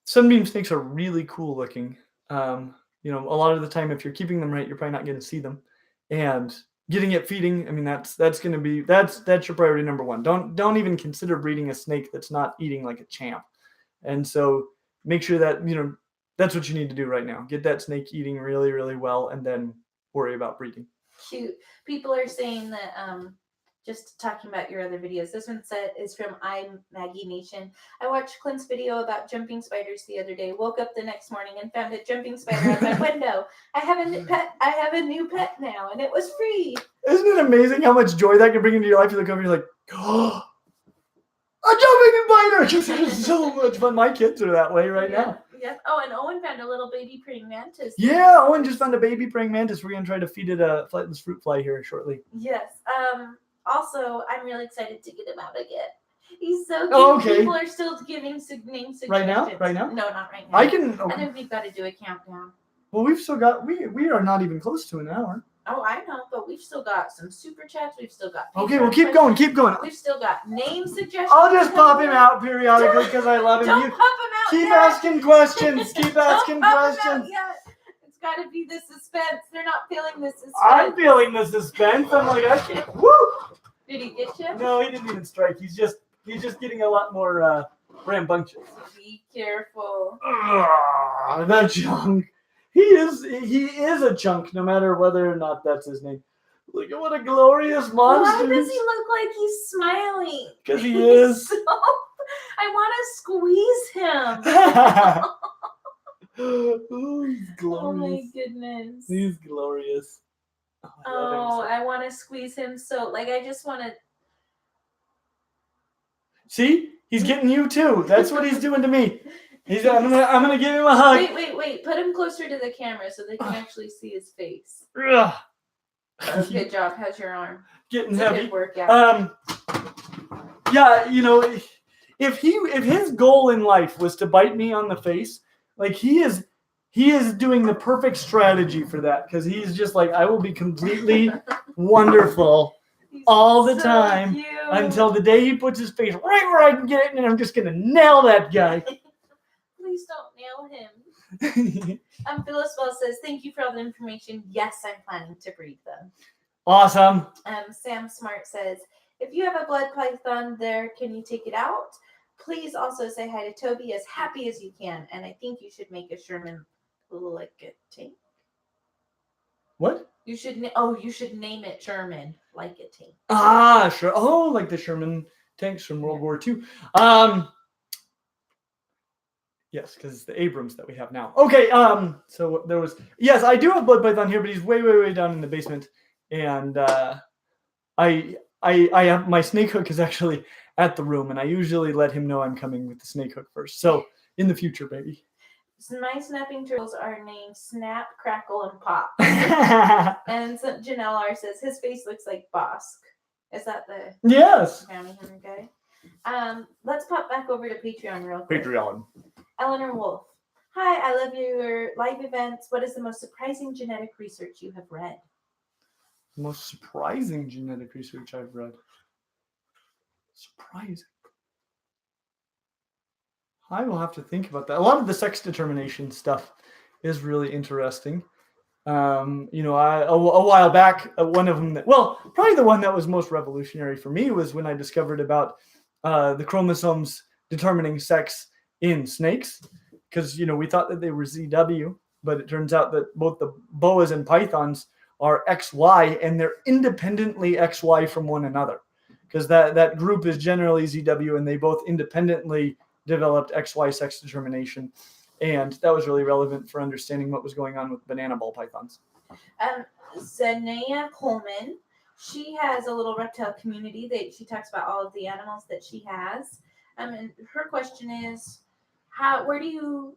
Sunbeam snakes are really cool looking. A lot of the time, if you're keeping them right, you're probably not going to see them. And getting it feeding, I mean, that's going to be, that's your priority number one. Don't even consider breeding a snake that's not eating like a champ. And so make sure that, that's what you need to do right now. Get that snake eating really, really well, and then worry about breeding. Cute. People are saying that, just talking about your other videos, this one is from Maggie Nation. "I watched Clint's video about jumping spiders the other day. Woke up the next morning and found a jumping spider on my window. I have a new pet now, and it was free." Isn't it amazing how much joy that can bring into your life? You look over, you're like, "Oh, a jumping spider!" It's so much fun. My kids are that way right now. Yes. Oh, and Owen found a little baby praying mantis. Yeah, Owen just found a baby praying mantis. We're going to try to feed it a flightless fruit fly here shortly. Yes. Also, I'm really excited to get him out again. He's so cute. Oh, okay. People are still giving name suggestions. Right now? Right now? No, not right now. I can. I think we've got to do a countdown. Well, we've still got. We are not even close to an hour. Oh, I know, but we've still got some super chats. We've still got. Okay, well, keep going. We've still got name suggestions. I'll just pop him out periodically because I love him. Don't pop him out. Keep asking questions. Keep asking questions. It's got to be the suspense. They're not feeling the suspense. I'm feeling the suspense. I'm like, I can't. Woo! Did he get you? No, he didn't even strike. He's just getting a lot more rambunctious. Be careful. That chunk. He is a chunk, no matter whether or not that's his name. Look at what a glorious monster. Why does he look like he's smiling? Because he is. I want to squeeze him. Oh, he's glorious. Oh my goodness. He's glorious. I want to squeeze him so, I just want to. See, he's getting you too. That's what he's doing to me. I'm gonna give him a hug. Wait. Put him closer to the camera so they can actually see his face. Ugh. Good job. How's your arm? Getting it's heavy. A good workout. Yeah, if his goal in life was to bite me on the face, he is doing the perfect strategy for that, because he's just like, I will be completely wonderful all the time cute. Until the day he puts his face right where I can get it, and I'm just gonna nail that guy. Please don't nail him. Phyllis Wells says, "Thank you for all the information. Yes, I'm planning to breed them." Awesome. Sam Smart says, "If you have a blood python there, can you take it out? Please also say hi to Toby as happy as you can. And I think you should make a Sherman like a tank." What? You should name it Sherman like a tank. Ah, sure. Oh, like the Sherman tanks from World War II. Yes, because it's the Abrams that we have now. Okay, so there was, yes, I do have blood python here, but he's way, way, way down in the basement, and I have my snake hook is actually at the room, and I usually let him know I'm coming with the snake hook first. So in the future, baby. My snapping turtles are named Snap, Crackle, and Pop. And so Janelle R says his face looks like Bosk. Is that the Yes bounty hunter guy? Let's pop back over to Patreon real quick. Patreon. Eleanor Wolf. Hi, I love your live events. What is the most surprising genetic research you have read? Most surprising genetic research I've read. Surprising. I will have to think about that. A lot of the sex determination stuff is really interesting. You know, a while back, one of them probably the one that was most revolutionary for me was when I discovered about the chromosomes determining sex in snakes, because, you know, we thought that they were ZW, but it turns out that both the boas and pythons are XY, and they're independently XY from one another, because that group is generally ZW, and they both independently developed XY sex determination. And that was really relevant for understanding what was going on with banana ball pythons. Zanea Coleman, she has a little reptile community that she talks about all of the animals that she has. And her question is, where do you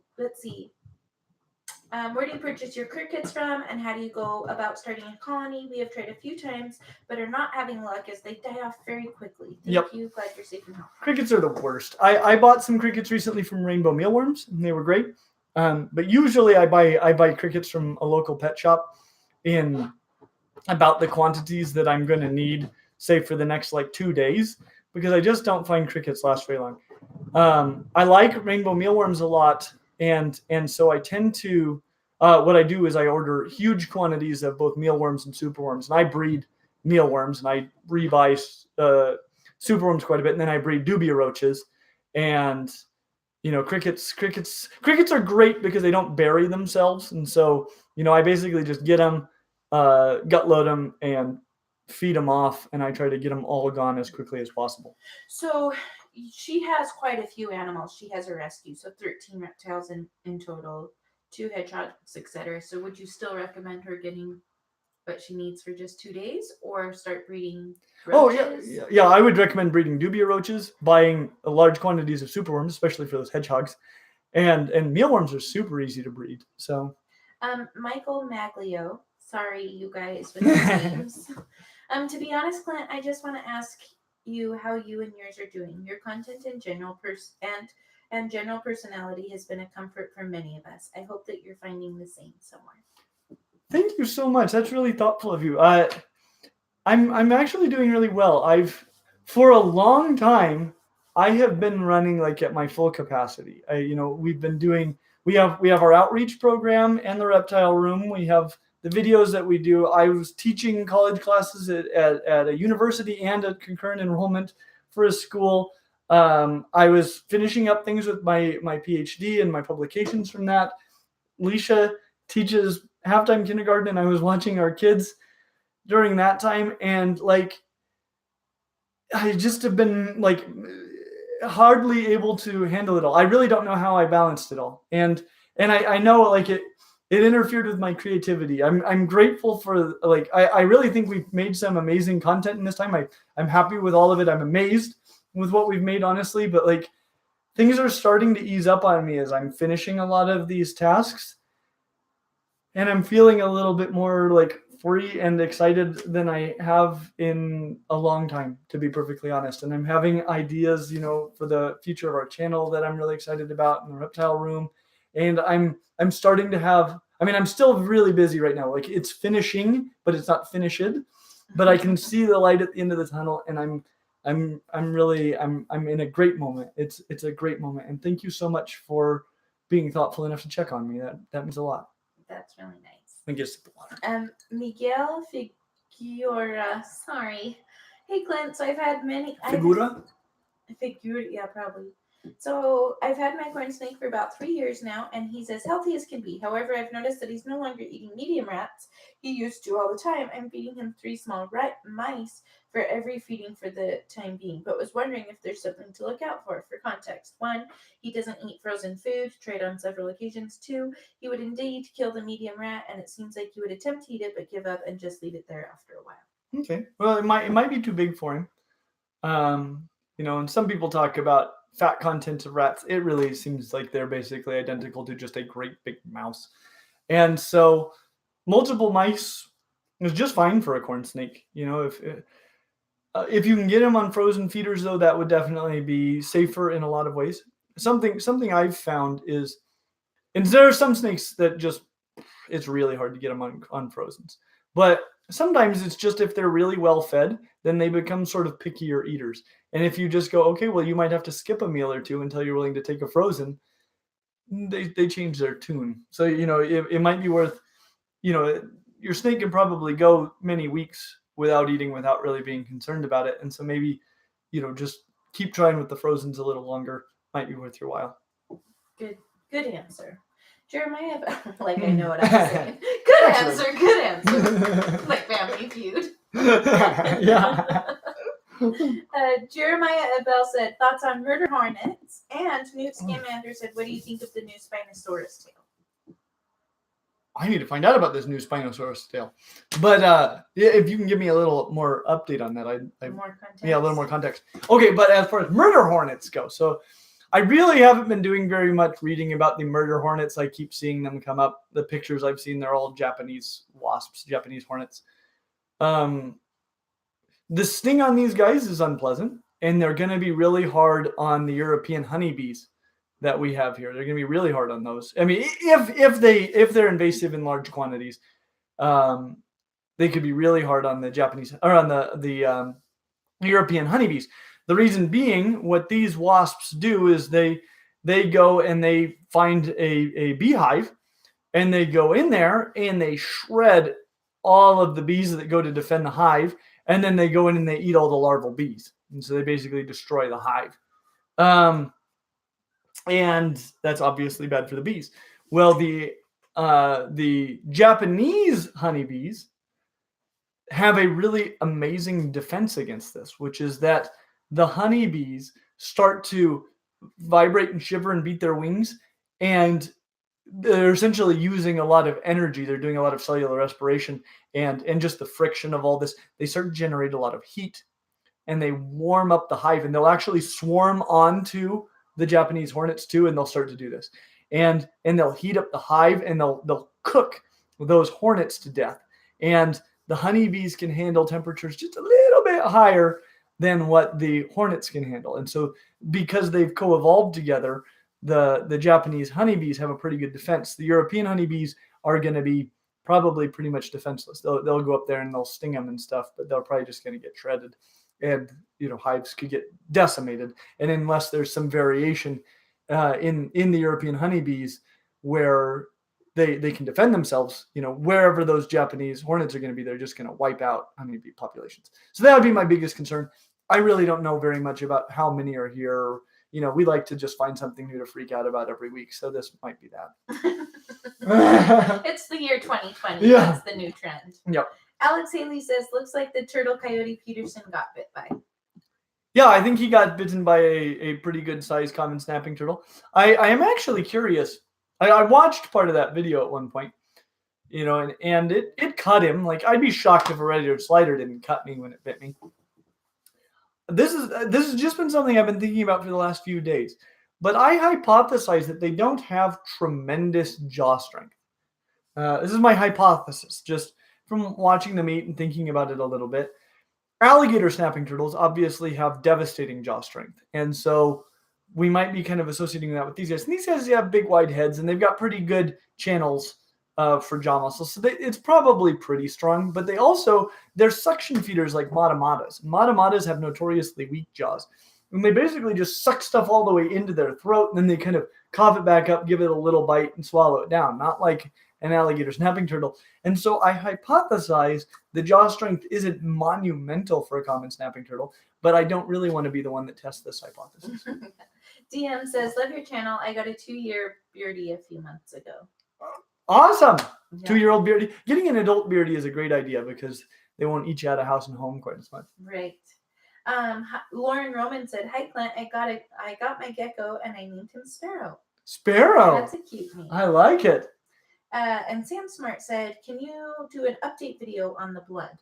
purchase your crickets from, and how do you go about starting a colony? We have tried a few times, but are not having luck as they die off very quickly. Thank you. Glad you're safe and healthy. Crickets are the worst. I bought some crickets recently from Rainbow Mealworms, and they were great. But usually I buy crickets from a local pet shop in about the quantities that I'm going to need, say, for the next 2 days, because I just don't find crickets last very long. I like Rainbow Mealworms a lot, and so I tend to, what I do is I order huge quantities of both mealworms and superworms, and I breed mealworms, and I rebuy superworms quite a bit, and then I breed dubia roaches. And you know, crickets are great because they don't bury themselves, and so, you know, I basically just get them, gut load them, and feed them off, and I try to get them all gone as quickly as possible. So she has quite a few animals she has a rescue, so 13 reptiles in total, 2 hedgehogs, etc. So would you still recommend her getting what she needs for just 2 days, or start breeding roaches? Oh yeah, I would recommend breeding dubia roaches, buying large quantities of superworms, especially for those hedgehogs, and mealworms are super easy to breed. So Michael Maglio, sorry you guys with the names. To be honest, Clint, I just want to ask you how you and yours are doing. Your content in general and general personality has been a comfort for many of us. I hope that you're finding the same somewhere. Thank you so much. That's really thoughtful of you. I'm actually doing really well. For a long time, I have been running at my full capacity. We have our outreach program and the reptile room. We have the videos that we do. I was teaching college classes at a university and at concurrent enrollment for a school. I was finishing up things with my PhD and my publications from that. Leisha teaches halftime kindergarten, and I was watching our kids during that time, and I just have been hardly able to handle it all. I really don't know how I balanced it all, and I know it interfered with my creativity. I'm grateful for I really think we've made some amazing content in this time. I'm happy with all of it. I'm amazed with what we've made, honestly, but things are starting to ease up on me as I'm finishing a lot of these tasks, and I'm feeling a little bit more free and excited than I have in a long time, to be perfectly honest. And I'm having ideas, for the future of our channel that I'm really excited about in the reptile room. And I'm starting to have, I'm still really busy right now. It's finishing, but it's not finished. But I can see the light at the end of the tunnel, and I'm in a great moment. It's a great moment. And thank you so much for being thoughtful enough to check on me. That means a lot. That's really nice. I guess the water. Miguel Figura. Sorry. Hey, Clint. So I've had many. Figura? Figura, yeah, probably. So I've had my corn snake for about 3 years now, and he's as healthy as can be. However, I've noticed that he's no longer eating medium rats he used to all the time. I'm feeding him 3 small mice for every feeding for the time being, but was wondering if there's something to look out for. For context, 1, he doesn't eat frozen food, tried on several occasions. 2, he would indeed kill the medium rat, and it seems like he would attempt to eat it, but give up and just leave it there after a while. Okay. Well, it might be too big for him. And some people talk about fat content of rats. It really seems like they're basically identical to just a great big mouse. And so multiple mice is just fine for a corn snake. If you can get them on frozen feeders, though, that would definitely be safer in a lot of ways. Something I've found is, and there are some snakes that just, it's really hard to get them on frozens. But sometimes it's just if they're really well fed, then they become sort of pickier eaters. And if you just go, okay, well, you might have to skip a meal or two until you're willing to take a frozen, they change their tune. So, it might be worth, your snake can probably go many weeks without eating without really being concerned about it. And so maybe, just keep trying with the frozens a little longer. Might be worth your while. Good answer. Jeremiah, like I know what I'm saying. Good answer. Like Family Feud. Yeah. Jeremiah Abel said, thoughts on murder hornets? And Newt Scamander said, what do you think of the new Spinosaurus tail? I need to find out about this new Spinosaurus tail. But if you can give me a little more update on that, More context. Yeah, a little more context. Okay, but as far as murder hornets go, so I really haven't been doing very much reading about the murder hornets. I keep seeing them come up. The pictures I've seen, they're all Japanese wasps, Japanese hornets. The sting on these guys is unpleasant, and they're going to be really hard on the European honeybees that we have here. They're going to be really hard on those. I mean, if they're invasive in large quantities, they could be really hard on the Japanese or on the European honeybees. The reason being, what these wasps do is they go and they find a beehive, and they go in there and they shred all of the bees that go to defend the hive, and then they go in and they eat all the larval bees, and so they basically destroy the hive. And that's obviously bad for the bees. Well, the Japanese honeybees have a really amazing defense against this, which is that the honeybees start to vibrate and shiver and beat their wings, and they're essentially using a lot of energy. They're doing a lot of cellular respiration, and just the friction of all this, they start to generate a lot of heat, and they warm up the hive, and they'll actually swarm onto the Japanese hornets too, and they'll start to do this, and they'll heat up the hive, and they'll cook those hornets to death. And the honeybees can handle temperatures just a little bit higher than what the hornets can handle. And so because they've co-evolved together, the Japanese honeybees have a pretty good defense. The European honeybees are going to be probably pretty much defenseless. They'll go up there and they'll sting them and stuff, but they're probably just going to get shredded. And, hives could get decimated. And unless there's some variation in the European honeybees where they can defend themselves, wherever those Japanese hornets are going to be, they're just going to wipe out honeybee populations. So that would be my biggest concern. I really don't know very much about how many are here. We like to just find something new to freak out about every week. So this might be that. It's the year 2020. Yeah. That's the new trend. Yep. Alex Haley says, looks like the turtle coyote Peterson got bit by. Yeah, I think he got bitten by a pretty good sized common snapping turtle. I am actually curious. I watched part of that video at one point, and it cut him. Like, I'd be shocked if a red-eared slider didn't cut me when it bit me. This has just been something I've been thinking about for the last few days. But I hypothesize that they don't have tremendous jaw strength. This is my hypothesis, just from watching them eat and thinking about it a little bit. Alligator snapping turtles obviously have devastating jaw strength. And so we might be kind of associating that with these guys. And these guys have big, wide heads, and they've got pretty good channels for jaw muscles. So it's probably pretty strong. But they're suction feeders like matamatas. Matamatas have notoriously weak jaws. And they basically just suck stuff all the way into their throat, and then they kind of cough it back up, give it a little bite, and swallow it down. Not like an alligator snapping turtle. And so I hypothesize the jaw strength isn't monumental for a common snapping turtle, but I don't really want to be the one that tests this hypothesis. DM says, love your channel. I got a 2-year beardy a few months ago. Awesome. Yeah. 2-year-old beardy. Getting an adult beardy is a great idea because they won't eat you out of house and home quite as much. Right. Lauren Roman said, hi, Clint. I got my gecko and I named him Sparrow. Sparrow. That's a cute name. I like it. And Sam Smart said, can you do an update video on the blood?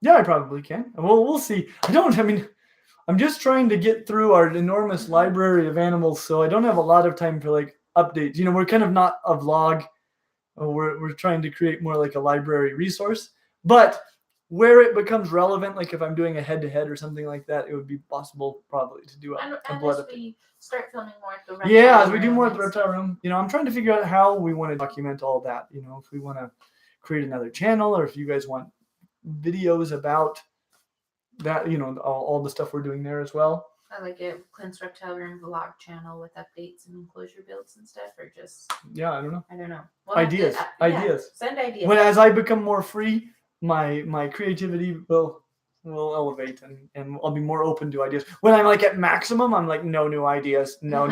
Yeah, I probably can. Well, we'll see. I'm just trying to get through our enormous library of animals, so I don't have a lot of time for like updates. We're kind of not a vlog. We're trying to create more like a library resource. But where it becomes relevant, like if I'm doing a head-to-head or something like that, it would be possible probably to do a blood update. We start filming more at the reptile as we do more at the reptile room. I'm trying to figure out how we want to document all that. If we want to create another channel, or if you guys want videos about that, all the stuff we're doing there as well. I like it. Clint's Reptile Room vlog channel with updates and enclosure builds and stuff, or just I don't know. We'll ideas. Send ideas. As I become more free, my creativity will elevate, and I'll be more open to ideas. When I'm like at maximum, I'm like, no new ideas. So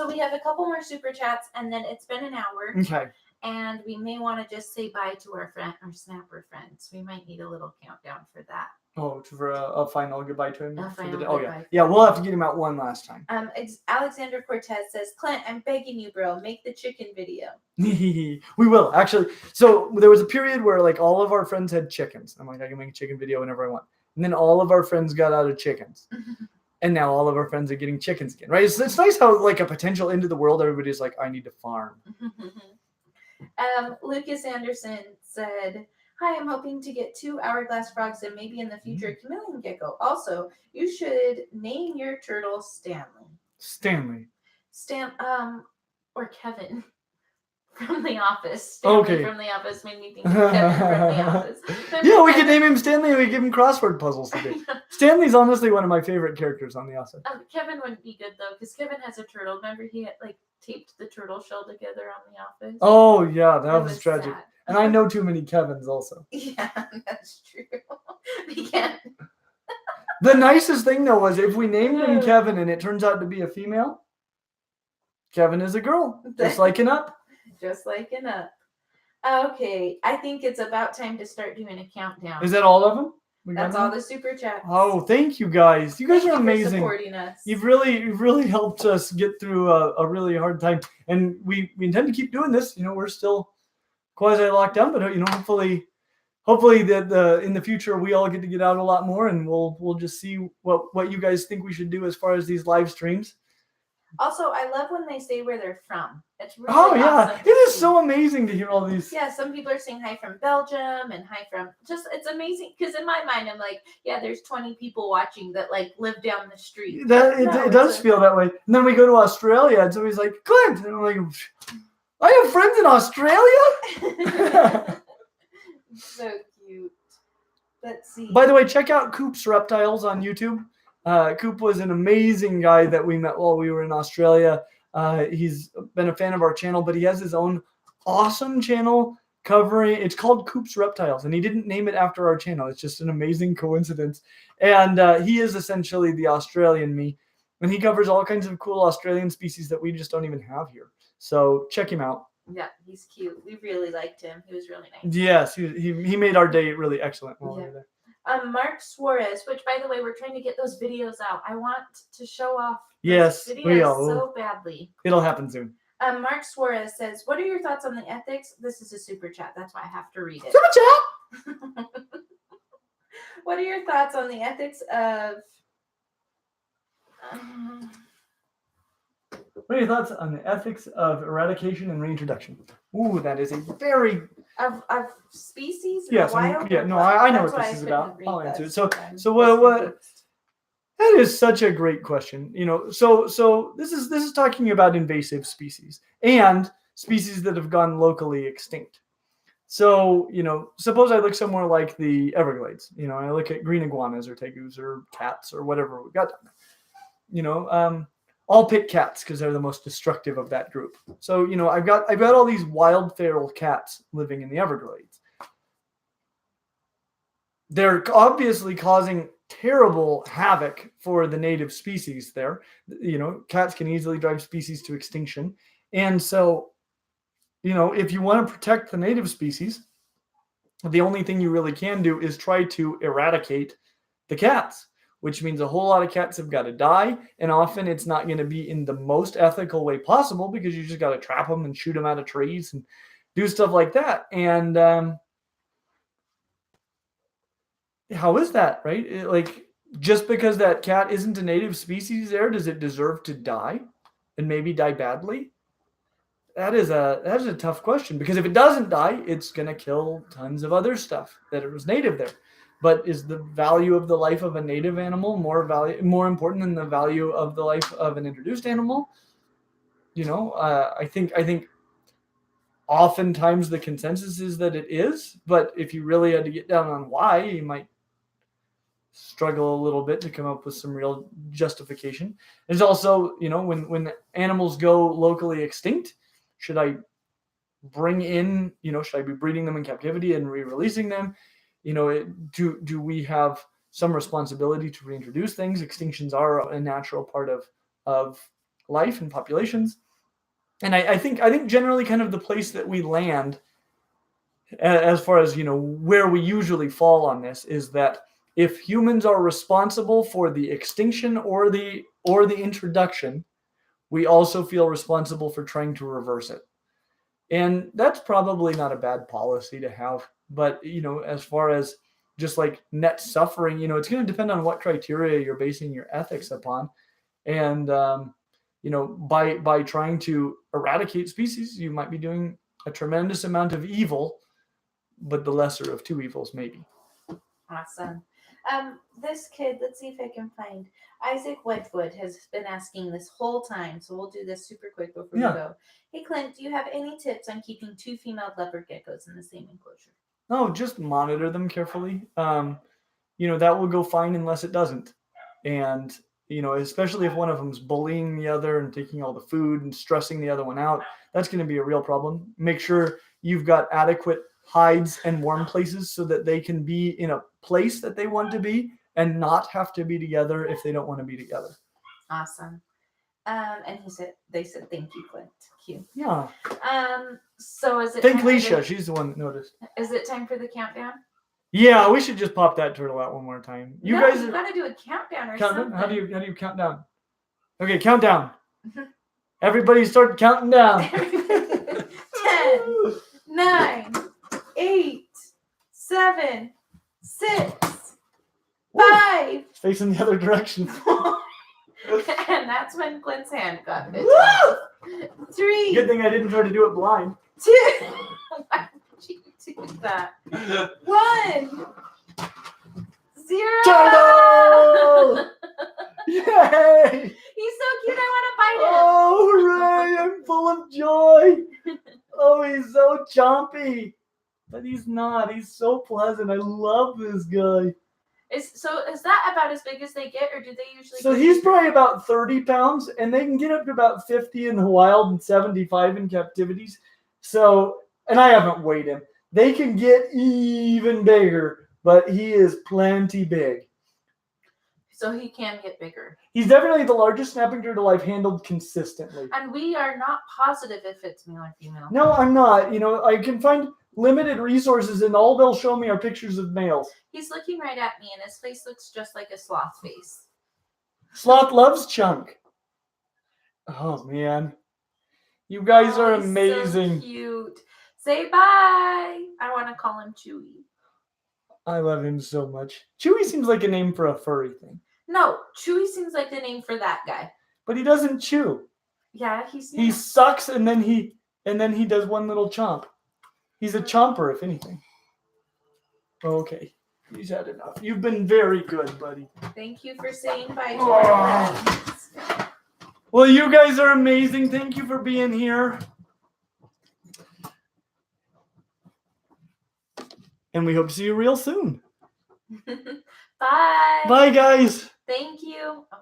we have a couple more super chats, and then it's been an hour. Okay. And we may want to just say bye to our snapper friends. We might need a little countdown for that. Oh, for a final goodbye to him. Goodbye. Yeah, we'll have to get him out one last time. Alexander Cortez says, Clint, I'm begging you, bro, make the chicken video. We will, actually. So there was a period where like all of our friends had chickens. I'm like, I can make a chicken video whenever I want. And then all of our friends got out of chickens. And now all of our friends are getting chickens again, right? It's nice how like a potential into the world, everybody's like, I need to farm. Lucas Anderson said, hi, I'm hoping to get 2 hourglass frogs and maybe in the future a chameleon gecko. Also, you should name your turtle Stanley. Or Kevin from The Office. Stanley from The Office made me think of Kevin from The Office. Yeah, we could name him Stanley and we give him crossword puzzles to do. Stanley's honestly one of my favorite characters on The Office. Kevin wouldn't be good though, because Kevin has a turtle. Remember he had like taped the turtle shell together on The Office? Oh yeah, that was tragic. Sad. And I know too many Kevins also. Yeah, that's true. We can't. The nicest thing though was if we named him Kevin and it turns out to be a female, Kevin is a girl, just like an Up. Just like an Up. Okay, I think it's about time to start doing a countdown. Is that all of them? That's all the super chats. Oh, thank you guys. You guys are amazing. Supporting us. You've really helped us get through a really hard time, and we intend to keep doing this. We're still quasi locked down, but hopefully that in the future we all get to get out a lot more, and we'll just see what you guys think we should do as far as these live streams. Also, I love when they say where they're from. It's really awesome. It is so amazing to hear all these. Yeah, some people are saying hi from Belgium and hi from it's amazing because in my mind I'm like, yeah, there's 20 people watching that like live down the street. It does feel that way. And then we go to Australia and somebody's like, Clint, and I'm like, I have friends in Australia. So cute. Let's see. By the way, check out Coop's Reptiles on YouTube. Coop was an amazing guy that we met while we were in Australia. He's been a fan of our channel, but he has his own awesome channel it's called Coop's Reptiles, and he didn't name it after our channel. It's just an amazing coincidence. And he is essentially the Australian me, and he covers all kinds of cool Australian species that we just don't even have here. So check him out. Yeah, he's cute. We really liked him. He was really nice. Yes, he made our day really excellent while we were there. Mark Suarez, which by the way, we're trying to get those videos out. I want to show off those videos so badly. It'll happen soon. Mark Suarez says, what are your thoughts on the ethics? This is a super chat. That's why I have to read it. Super chat! What are your thoughts on the ethics of... What are your thoughts on the ethics of eradication and reintroduction? Ooh, that is a very... Of species? Yes, I know what this is about. I'll answer it. So what? That is such a great question. So this is talking about invasive species and species that have gone locally extinct. So suppose I look somewhere like the Everglades. I look at green iguanas or tegus or cats or whatever we got down there. I'll pick cats because they're the most destructive of that group. So, I've got all these wild feral cats living in the Everglades. they're obviously causing terrible havoc for the native species there. Cats can easily drive species to extinction. And so, if you want to protect the native species, the only thing you really can do is try to eradicate the cats, which means a whole lot of cats have got to die. And often it's not going to be in the most ethical way possible, because you just got to trap them and shoot them out of trees and do stuff like that. And how is that, right? Just because that cat isn't a native species there, does it deserve to die, and maybe die badly? That is a tough question, because if it doesn't die, it's going to kill tons of other stuff that was native there. But is the value of the life of a native animal more important than the value of the life of an introduced animal? I think oftentimes the consensus is that it is, but if you really had to get down on why, you might struggle a little bit to come up with some real justification. There's also, when animals go locally extinct, should I bring in, should I be breeding them in captivity and re-releasing them? Do we have some responsibility to reintroduce things? Extinctions are a natural part of life and populations. And I think generally kind of the place that we land, as far as, where we usually fall on this, is that if humans are responsible for the extinction or the introduction, we also feel responsible for trying to reverse it. And that's probably not a bad policy to have. But, as far as just like net suffering, it's going to depend on what criteria you're basing your ethics upon. And, by trying to eradicate species, you might be doing a tremendous amount of evil, but the lesser of two evils, maybe. Awesome. This kid, let's see if I can find Isaac Wedgwood, has been asking this whole time, so we'll do this super quick before we go. Hey Clint, do you have any tips on keeping 2 female leopard geckos in the same enclosure? No, just monitor them carefully. That will go fine unless it doesn't. And, especially if one of them's bullying the other and taking all the food and stressing the other one out, that's going to be a real problem. Make sure you've got adequate hides and warm places so that they can be in a place that they want to be and not have to be together if they don't want to be together. Awesome. And they said, thank you, Clint. Cute. Yeah. So is it? Thank Leisha. She's the one that noticed. Is it time for the countdown? Yeah, we should just pop that turtle out one more time. You guys gotta do a countdown or something. How do you count down? Okay, countdown. Everybody start counting down. 10, 9, 8, 7, 6, 5. It's facing the other direction. And that's when Clint's hand got bit. 3. Good thing I didn't try to do it blind. 2. Why would you do that? 1. 0. Turtle! Yay! He's so cute. I want to bite him. Oh, hooray! I'm full of joy. Oh, he's so chompy. But he's not. He's so pleasant. I love this guy. Is that about as big as they get, or do they usually? So he's probably about 30 pounds, and they can get up to about 50 in the wild and 75 in captivities. So, and I haven't weighed him. They can get even bigger, but he is plenty big. So he can get bigger. He's definitely the largest snapping turtle I've handled consistently. And we are not positive if it's male or female. No, I'm not. I can find limited resources, and all they'll show me are pictures of males. He's looking right at me, and his face looks just like a sloth face. Sloth loves Chunk. Oh, man. You guys are amazing. So cute. Say bye. I want to call him Chewy. I love him so much. Chewy seems like a name for a furry thing. No, Chewy seems like the name for that guy. But he doesn't chew. Yeah, he sucks, and then he does one little chomp. He's a chomper, if anything. Okay. He's had enough. You've been very good, buddy. Thank you for saying bye to our friends. Well, you guys are amazing. Thank you for being here. And we hope to see you real soon. Bye. Bye, guys. Thank you. Oh.